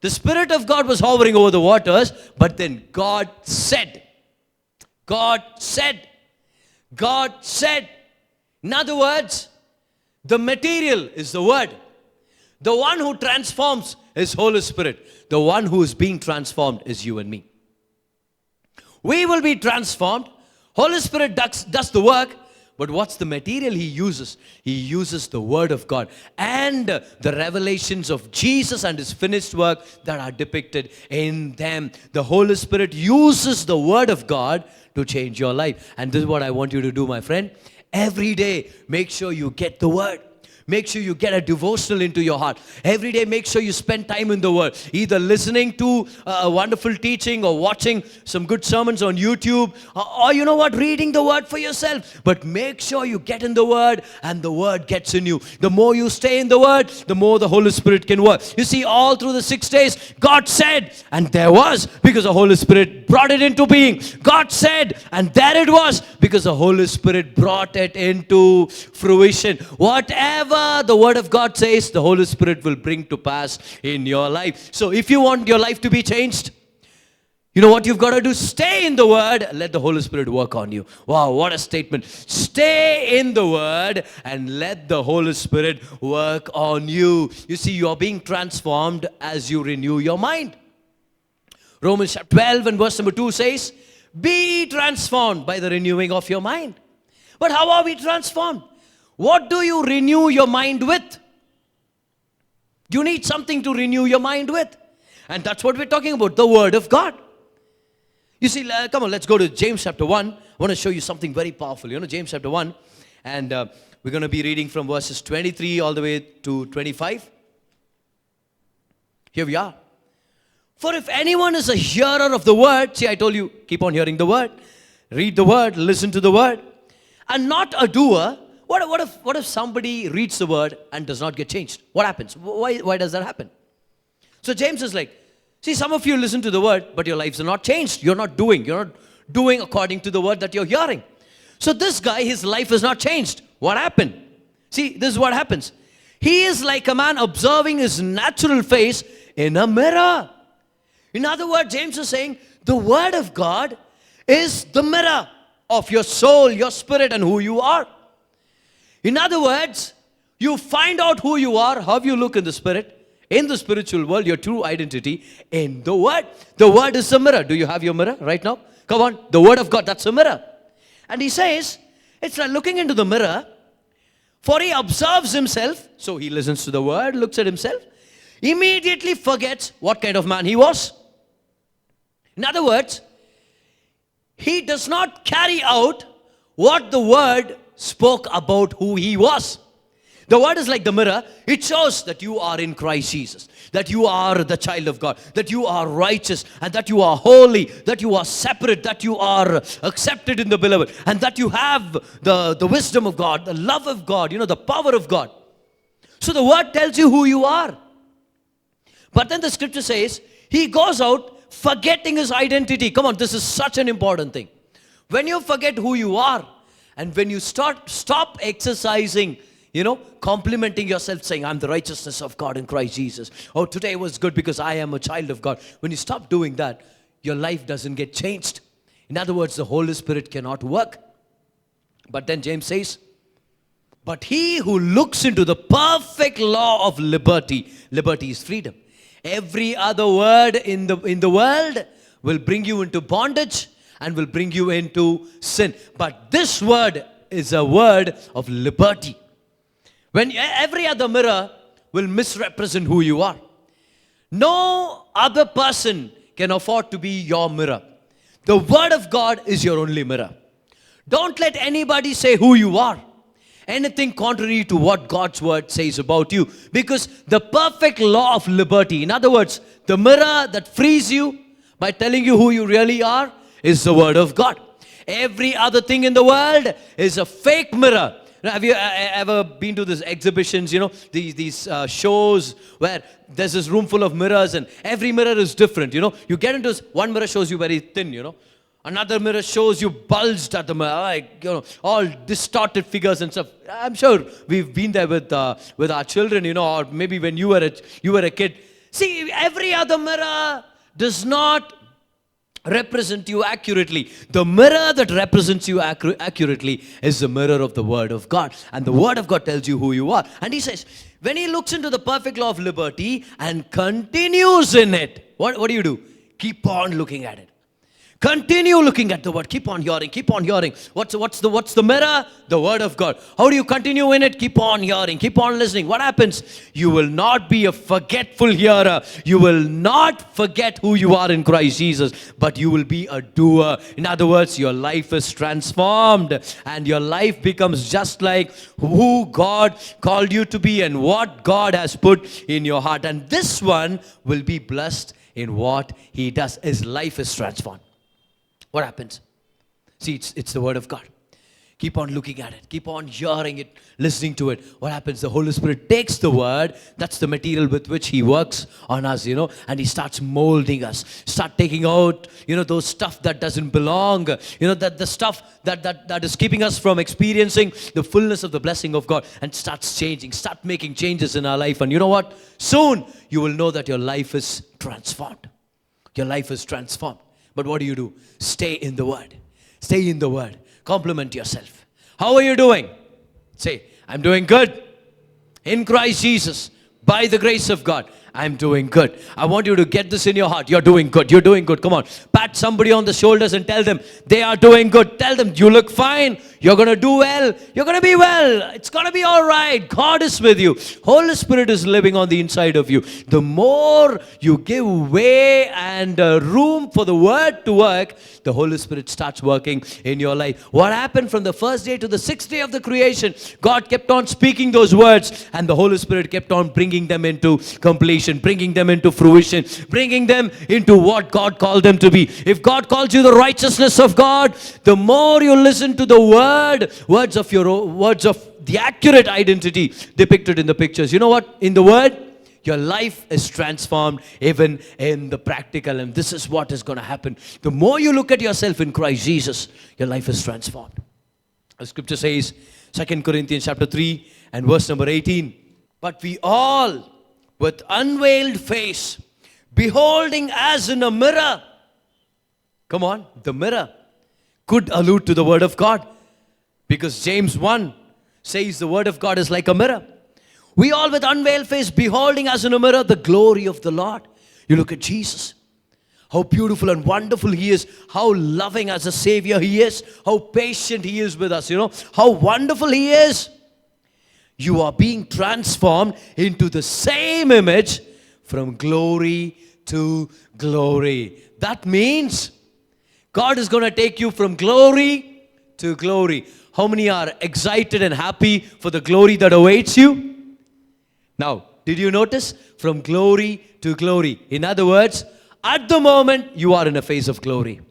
The Spirit of God was hovering over the waters, but then God said. In other words, the material is the Word. The one who transforms is Holy Spirit. The one who is being transformed is you and me. We will be transformed. Holy Spirit does the work. But what's the material he uses? He uses the Word of God and the revelations of Jesus and his finished work that are depicted in them. The Holy Spirit uses the Word of God to change your life. And this is what I want you to do, my friend. Every day, make sure you get the Word. Make sure you get a devotional into your heart. Every day, make sure you spend time in the Word. Either listening to a wonderful teaching or watching some good sermons on YouTube. Or you know what, reading the Word for yourself. But make sure you get in the Word and the Word gets in you. The more you stay in the Word, the more the Holy Spirit can work. You see, all through the 6 days, God said, and there was, because the Holy Spirit brought it into being. God said, and there it was, because the Holy Spirit brought it into fruition. Whatever the Word of God says, the Holy Spirit will bring to pass in your life. So if you want your life to be changed, you know what you've got to do? Stay in the Word. Let the Holy Spirit work on you. Wow, what a statement. Stay in the Word and let the Holy Spirit work on you. You see, you are being transformed as you renew your mind. Romans chapter 12 and verse number 2 says, be transformed by the renewing of your mind. But how are we transformed? What do you renew your mind with? You need something to renew your mind with. And that's what we're talking about, the Word of God. You see, come on, let's go to James chapter 1. I want to show you something very powerful. You know, James chapter 1. And we're going to be reading from verses 23 all the way to 25. Here we are. For if anyone is a hearer of the Word, see, I told you, keep on hearing the Word. Read the Word, listen to the Word. And not a doer. What if somebody reads the Word and does not get changed? What happens? Why does that happen? So James is like, see, some of you listen to the Word, but your lives are not changed. You're not doing according to the Word that you're hearing. So this guy, his life is not changed. What happened? See, this is what happens. He is like a man observing his natural face in a mirror. In other words, James is saying, the Word of God is the mirror of your soul, your spirit, and who you are. In other words, you find out who you are, how you look in the spirit, in the spiritual world, your true identity in the Word. The Word is a mirror. Do you have your mirror right now? Come on, the Word of God, that's a mirror. And he says, it's like looking into the mirror, for he observes himself, so he listens to the Word, looks at himself, immediately forgets what kind of man he was. In other words, he does not carry out what the Word spoke about who he was. The Word is like the mirror. It shows that you are in Christ Jesus, that you are the child of God, that you are righteous, and that you are holy, that you are separate, that you are accepted in the beloved, and that you have the wisdom of God, the love of God, the power of God. So the Word tells you who you are. But then the scripture says, he goes out forgetting his identity. Come on, this is such an important thing. When you forget who you are, and when you stop exercising, complimenting yourself, saying, I'm the righteousness of God in Christ Jesus. Oh, today was good because I am a child of God. When you stop doing that, your life doesn't get changed. In other words, the Holy Spirit cannot work. But then James says, but he who looks into the perfect law of liberty is freedom. Every other word in the world will bring you into bondage and will bring you into sin. But this word is a word of liberty. When every other mirror will misrepresent who you are. No other person can afford to be your mirror. The Word of God is your only mirror. Don't let anybody say who you are. Anything contrary to what God's Word says about you. Because the perfect law of liberty, in other words, the mirror that frees you by telling you who you really are, is the Word of God. Every other thing in the world is a fake mirror. Now, have you ever been to these exhibitions, these shows where there's this room full of mirrors and every mirror is different, You get into this, one mirror shows you very thin, Another mirror shows you bulged at the mirror, all distorted figures and stuff. I'm sure we've been there with our children, or maybe when you were a kid. See, every other mirror does not represent you accurately. The mirror that represents you accurately is the mirror of the Word of God. And the Word of God tells you who you are. And he says, when he looks into the perfect law of liberty and continues in it, what do you do? Keep on looking at it. Continue looking at the word. Keep on hearing. Keep on hearing. What's the mirror? The word of God. How do you continue in it? Keep on hearing. Keep on listening. What happens? You will not be a forgetful hearer. You will not forget who you are in Christ Jesus, but you will be a doer. In other words, your life is transformed and your life becomes just like who God called you to be and what God has put in your heart. And this one will be blessed in what he does. His life is transformed. What happens? See, it's the word of God. Keep on looking at it. Keep on hearing it, listening to it. What happens? The Holy Spirit takes the word. That's the material with which he works on us, and he starts molding us. Start taking out, those stuff that doesn't belong. That the stuff that is keeping us from experiencing the fullness of the blessing of God, and starts changing. Start making changes in our life. And you know what? Soon you will know that your life is transformed. Your life is transformed. But what do? Stay in the word. Stay in the word. Compliment yourself. How are you doing? Say, I'm doing good. In Christ Jesus, by the grace of God, I'm doing good. I want you to get this in your heart. You're doing good. You're doing good. Come on. Pat somebody on the shoulders and tell them they are doing good. Tell them you look fine. You're going to do well. You're going to be well. It's going to be all right. God is with you. Holy Spirit is living on the inside of you. The more you give way and room for the word to work, the Holy Spirit starts working in your life. What happened from the first day to the sixth day of the creation? God kept on speaking those words, and the Holy Spirit kept on bringing them into completion, bringing them into fruition, bringing them into what God called them to be. If God calls you the righteousness of God, the more you listen to the words of the accurate identity depicted in the pictures. You know what? In the word, your life is transformed even in the practical, and this is what is going to happen. The more you look at yourself in Christ Jesus, your life is transformed. The scripture says, 2 Corinthians chapter 3 and verse number 18, but we all with unveiled face, beholding as in a mirror. Come on, the mirror could allude to the word of God, because James 1 says the word of God is like a mirror. We all with unveiled face, beholding as in a mirror the glory of the Lord. You look at Jesus, how beautiful and wonderful he is, how loving as a savior he is, how patient he is with us, how wonderful he is. You are being transformed into the same image from glory to glory. That means God is going to take you from glory to glory. How many are excited and happy for the glory that awaits you? Now, did you notice? From glory to glory. In other words, at the moment, you are in a phase of glory.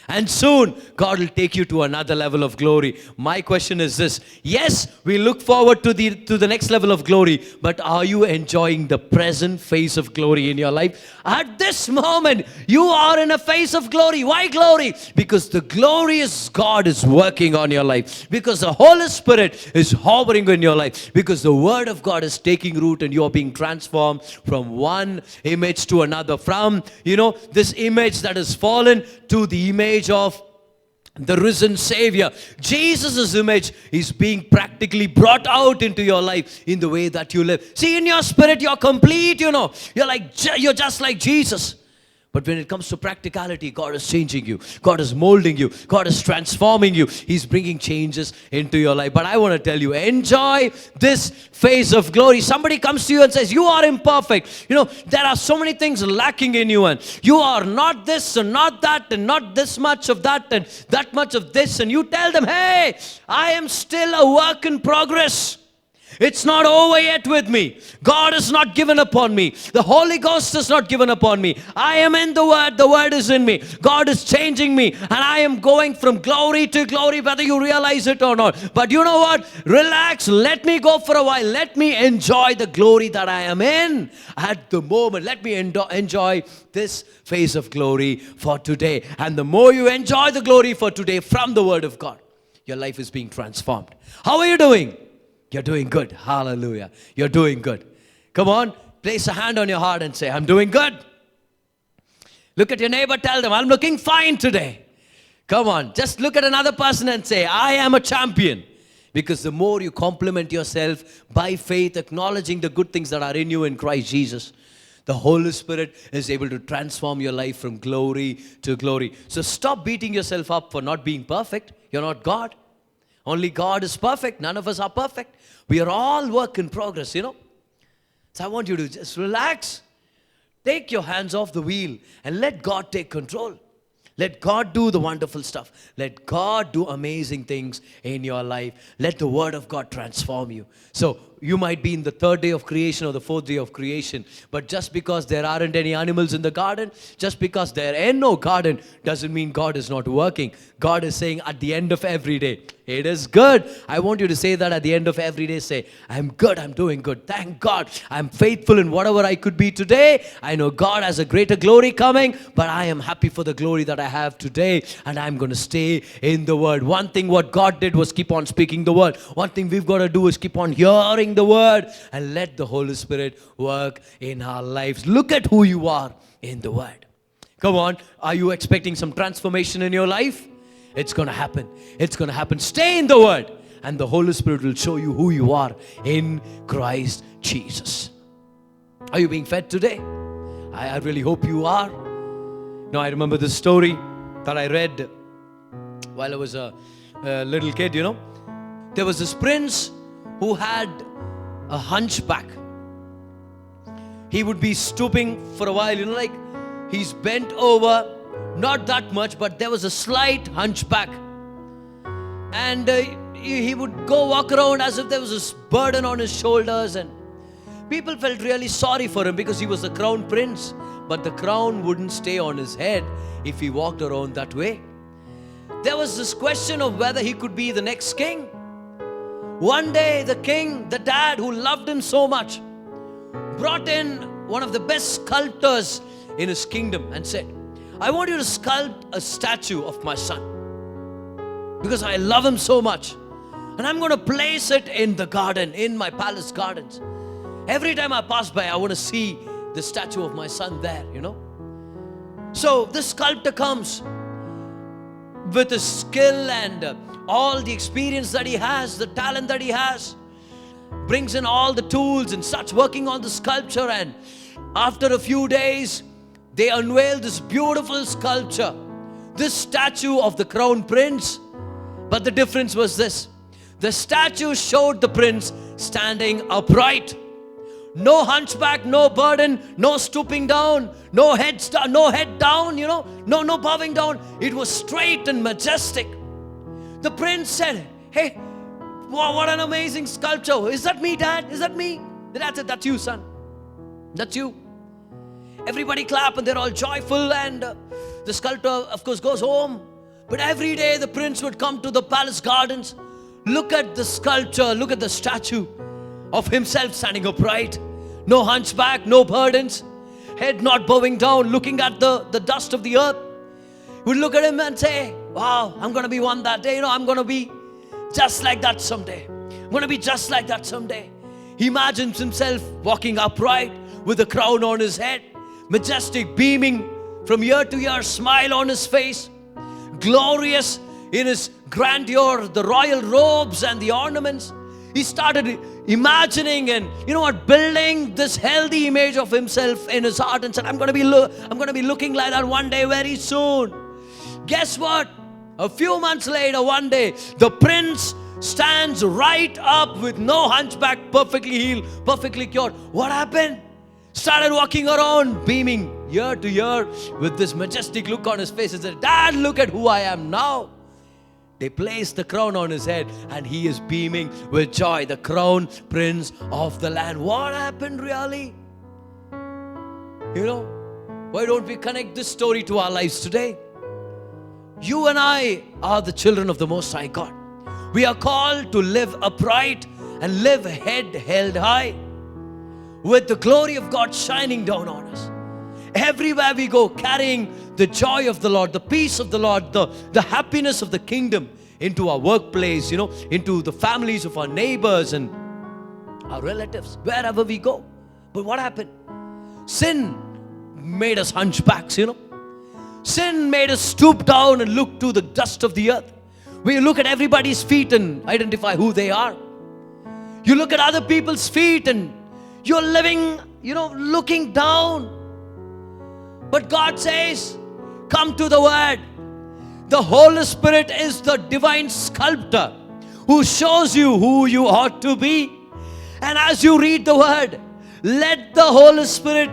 And soon, God will take you to another level of glory. My question is this. Yes, we look forward to the next level of glory, but are you enjoying the present phase of glory in your life? At this moment, you are in a phase of glory. Why glory? Because the glorious God is working on your life. Because the Holy Spirit is hovering in your life. Because the Word of God is taking root and you are being transformed from one image to another. From, this image that has fallen to the image of the risen Savior. Jesus' image is being practically brought out into your life in the way that you live. See, in your spirit, you're complete, You're just like Jesus. But when it comes to practicality, God is changing you. God is molding you. God is transforming you. He's bringing changes into your life. But I want to tell you, enjoy this phase of glory. Somebody comes to you and says, you are imperfect. There are so many things lacking in you, and you are not this and not that and not this much of that and that much of this. And you tell them, hey, I am still a work in progress. It's not over yet with me. God has not given up on me. The Holy Ghost has not given up on me. I am in the Word. The Word is in me. God is changing me. And I am going from glory to glory, whether you realize it or not. But you know what? Relax. Let me go for a while. Let me enjoy the glory that I am in at the moment. Let me enjoy this phase of glory for today. And the more you enjoy the glory for today from the Word of God, your life is being transformed. How are you doing? You're doing good. Hallelujah. You're doing good. Come on, place a hand on your heart and say, I'm doing good. Look at your neighbor, tell them, I'm looking fine today. Come on, just look at another person and say, I am a champion. Because the more you compliment yourself by faith, acknowledging the good things that are in you in Christ Jesus, The Holy Spirit is able to transform your life from glory to glory. So stop beating yourself up for not being perfect. You're not God. Only God is perfect. None of us are perfect. We are all work in progress, you know. So I want you to just relax. Take your hands off the wheel and let God take control. Let God do the wonderful stuff. Let God do amazing things in your life. Let the Word of God transform you. So you might be in the third day of creation or the fourth day of creation, but just because there aren't any animals in the garden, just because there ain't no garden, doesn't mean God is not working. God is saying at the end of every day, it is good. I want you to say that at the end of every day. Say, I'm good, I'm doing good. Thank God, I'm faithful in whatever I could be today. I know God has a greater glory coming, but I am happy for the glory that I have today, and I'm going to stay in the Word. One thing what God did was keep on speaking the Word. One thing we've got to do is keep on hearing the Word and let the Holy Spirit work in our lives. Look at who you are in the Word. Come on, are you expecting some transformation in your life? It's going to happen. It's going to happen. Stay in the Word, and the Holy Spirit will show you who you are in Christ Jesus. Are you being fed today? I really hope you are. Now, I remember this story that I read while I was a little kid, you know. There was this prince who had a hunchback. He would be stooping for a while, you know, like he's bent over. Not that much, but there was a slight hunchback. And he would go walk around as if there was a burden on his shoulders. And people felt really sorry for him because he was the crown prince. But the crown wouldn't stay on his head if he walked around that way. There was this question of whether he could be the next king. One day, the king, the dad who loved him so much, brought in one of the best sculptors in his kingdom and said, I want you to sculpt a statue of my son because I love him so much, and I'm going to place it in the garden, in my palace gardens. Every time I pass by, I want to see the statue of my son there, you know. So this sculptor comes with his skill and all the experience that he has, the talent that he has, brings in all the tools and starts working on the sculpture. And after a few days, they unveil this beautiful sculpture, this statue of the crown prince. But the difference was this: the statue showed the prince standing upright. No hunchback, no burden, no stooping down, no head down, you know, no bowing down. It was straight and majestic. The prince said, hey, wow, what an amazing sculpture. Is that me, Dad? Is that me? The dad said, that's you, son. That's you. Everybody clap and they're all joyful, and the sculptor, of course, goes home. But every day the prince would come to the palace gardens, look at the sculpture, look at the statue of himself standing upright. No hunchback, no burdens, head not bowing down, looking at the dust of the earth. He would look at him and say, wow, I'm going to be one that day. You know, I'm going to be just like that someday. I'm going to be just like that someday. He imagines himself walking upright with a crown on his head, majestic, beaming from ear to ear, smile on his face, glorious in his grandeur, the royal robes and the ornaments. He started imagining and, you know what, building this healthy image of himself in his heart and said, I'm going to be looking like that one day very soon. Guess what? A few months later, one day, the prince stands right up with no hunchback, perfectly healed, perfectly cured. What happened? Started walking around, beaming ear to ear with this majestic look on his face and said, Dad, look at who I am now. They placed the crown on his head and he is beaming with joy, the crown prince of the land. What happened really? You know, why don't we connect this story to our lives today? You and I are the children of the Most High God. We are called to live upright and live head held high, with the glory of God shining down on us. Everywhere we go, carrying the joy of the Lord, the peace of the Lord, the happiness of the kingdom into our workplace, you know, into the families of our neighbors and our relatives, wherever we go. But what happened? Sin made us hunchbacks, you know. Sin made us stoop down and look to the dust of the earth. We look at everybody's feet and identify who they are. You look at other people's feet and You're living, looking down. But God says, come to the Word. The Holy Spirit is the divine sculptor who shows you who you ought to be. And as you read the Word, let the Holy Spirit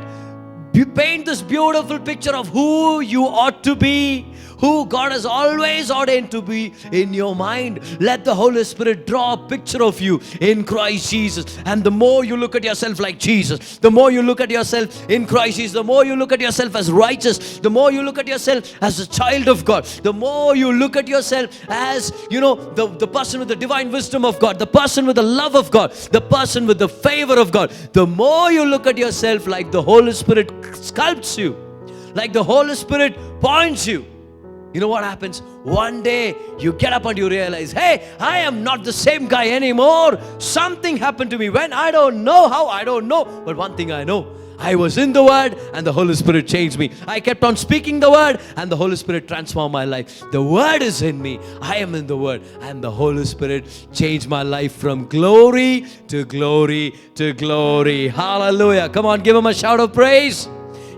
paint this beautiful picture of who you ought to be, who God has always ordained to be in your mind. Let the Holy Spirit draw a picture of you in Christ Jesus. And the more you look at yourself like Jesus, the more you look at yourself in Christ Jesus, the more you look at yourself as righteous, the more you look at yourself as a child of God, the more you look at yourself as, the person with the divine wisdom of God, the person with the love of God, the person with the favor of God, the more you look at yourself like the Holy Spirit sculpts you, like the Holy Spirit points you. You know what happens? One day you get up and you realize, hey, I am not the same guy anymore. Something happened to me when I don't know how, I don't know. But one thing I know, I was in the Word and the Holy Spirit changed me. I kept on speaking the Word and the Holy Spirit transformed my life. The Word is in me. I am in the Word and the Holy Spirit changed my life from glory to glory to glory. Hallelujah. Come on, give Him a shout of praise.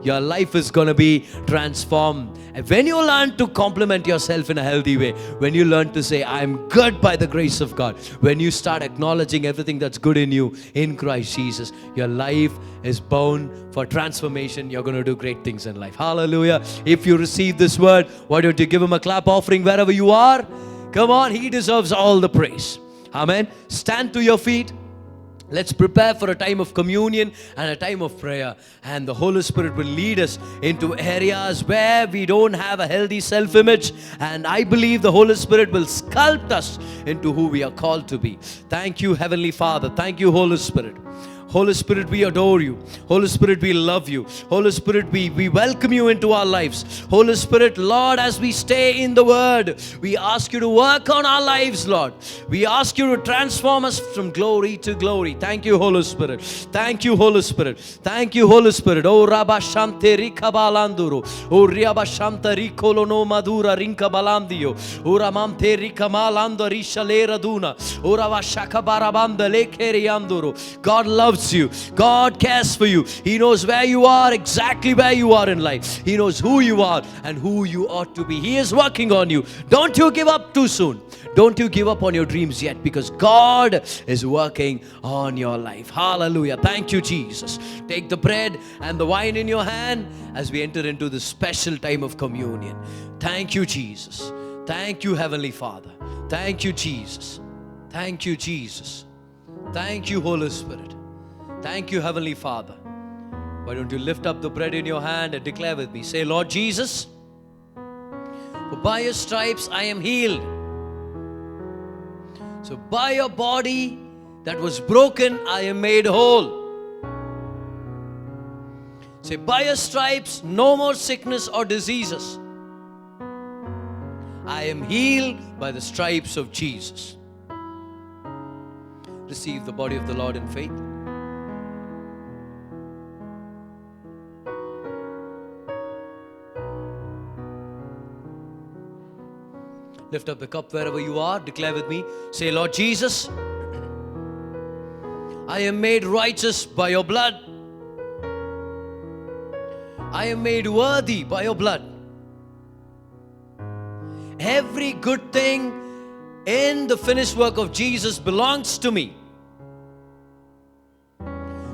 Your life is going to be transformed. And when you learn to compliment yourself in a healthy way, when you learn to say, I'm good by the grace of God, when you start acknowledging everything that's good in you in Christ Jesus, your life is bound for transformation. You're going to do great things in life. Hallelujah. If you receive this word, why don't you give Him a clap offering wherever you are? Come on, He deserves all the praise. Amen. Stand to your feet. Let's prepare for a time of communion and a time of prayer. And the Holy Spirit will lead us into areas where we don't have a healthy self-image. And I believe the Holy Spirit will sculpt us into who we are called to be. Thank you, Heavenly Father. Thank you, Holy Spirit. Holy Spirit, we adore you. Holy Spirit, we love you. Holy Spirit, we welcome you into our lives. Holy Spirit, Lord, as we stay in the Word, we ask you to work on our lives, Lord. We ask you to transform us from glory to glory. Thank you, Holy Spirit. Thank you, Holy Spirit. Thank you, Holy Spirit. O Rabashante Rikabalanduru. O Riabashanta Rikolono Madura Rinkabalandio. O Ramante Rikamalanda Rishalera Duna. O Ravashaka Barabanda Lekerianduru. God loves you. God cares for you. He knows where you are, exactly where you are in life. He knows who you are and who you ought to be. He is working on you. Don't you give up too soon. Don't you give up on your dreams yet, because God is working on your life. Hallelujah. Thank you, Jesus. Take the bread and the wine in your hand as we enter into this special time of communion. Thank you, Jesus. Thank you, Heavenly Father. Thank you, Jesus. Thank you, Jesus. Thank you, Holy Spirit. Thank you, Heavenly Father. Why don't you lift up the bread in your hand and declare with me. Say, Lord Jesus, for by your stripes I am healed. So by your body that was broken, I am made whole. Say, by your stripes, no more sickness or diseases. I am healed by the stripes of Jesus. Receive the body of the Lord in faith. Lift up the cup wherever you are. Declare with me. Say, Lord Jesus, I am made righteous by your blood. I am made worthy by your blood. Every good thing in the finished work of Jesus belongs to me.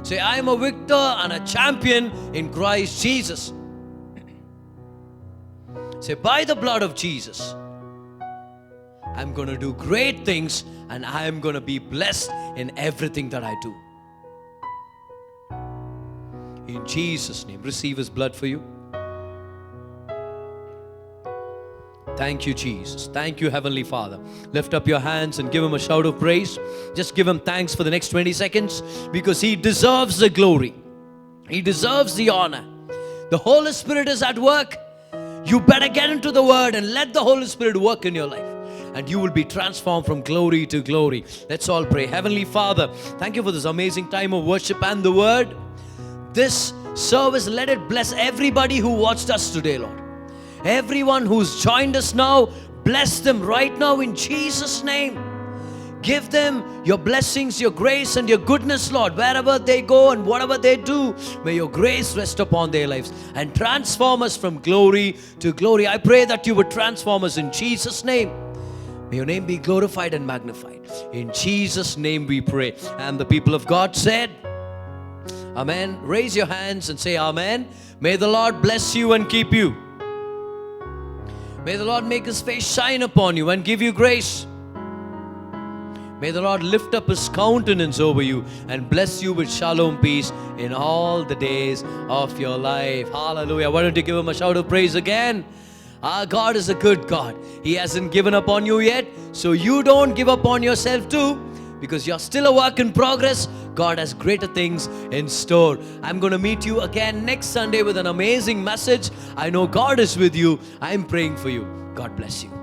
Say, I am a victor and a champion in Christ Jesus. Say, by the blood of Jesus, I'm going to do great things and I am going to be blessed in everything that I do. In Jesus' name, receive His blood for you. Thank you, Jesus. Thank you, Heavenly Father. Lift up your hands and give Him a shout of praise. Just give Him thanks for the next 20 seconds because He deserves the glory. He deserves the honor. The Holy Spirit is at work. You better get into the Word and let the Holy Spirit work in your life, and you will be transformed from glory to glory. Let's all pray. Heavenly Father, thank you for this amazing time of worship and the Word. This service, let it bless everybody who watched us today, Lord. Everyone who's joined us now, bless them right now in Jesus' name. Give them your blessings, your grace, and your goodness, Lord. Wherever they go and whatever they do, may your grace rest upon their lives and transform us from glory to glory. I pray that you would transform us in Jesus' name. May your name be glorified and magnified. In Jesus' name we pray. And the people of God said, Amen. Raise your hands and say Amen. May the Lord bless you and keep you. May the Lord make His face shine upon you and give you grace. May the Lord lift up His countenance over you and bless you with shalom peace in all the days of your life. Hallelujah. Why don't you give Him a shout of praise again? Our God is a good God. He hasn't given up on you yet, so you don't give up on yourself too, because you're still a work in progress. God has greater things in store. I'm going to meet you again next Sunday with an amazing message. I know God is with you. I'm praying for you. God bless you.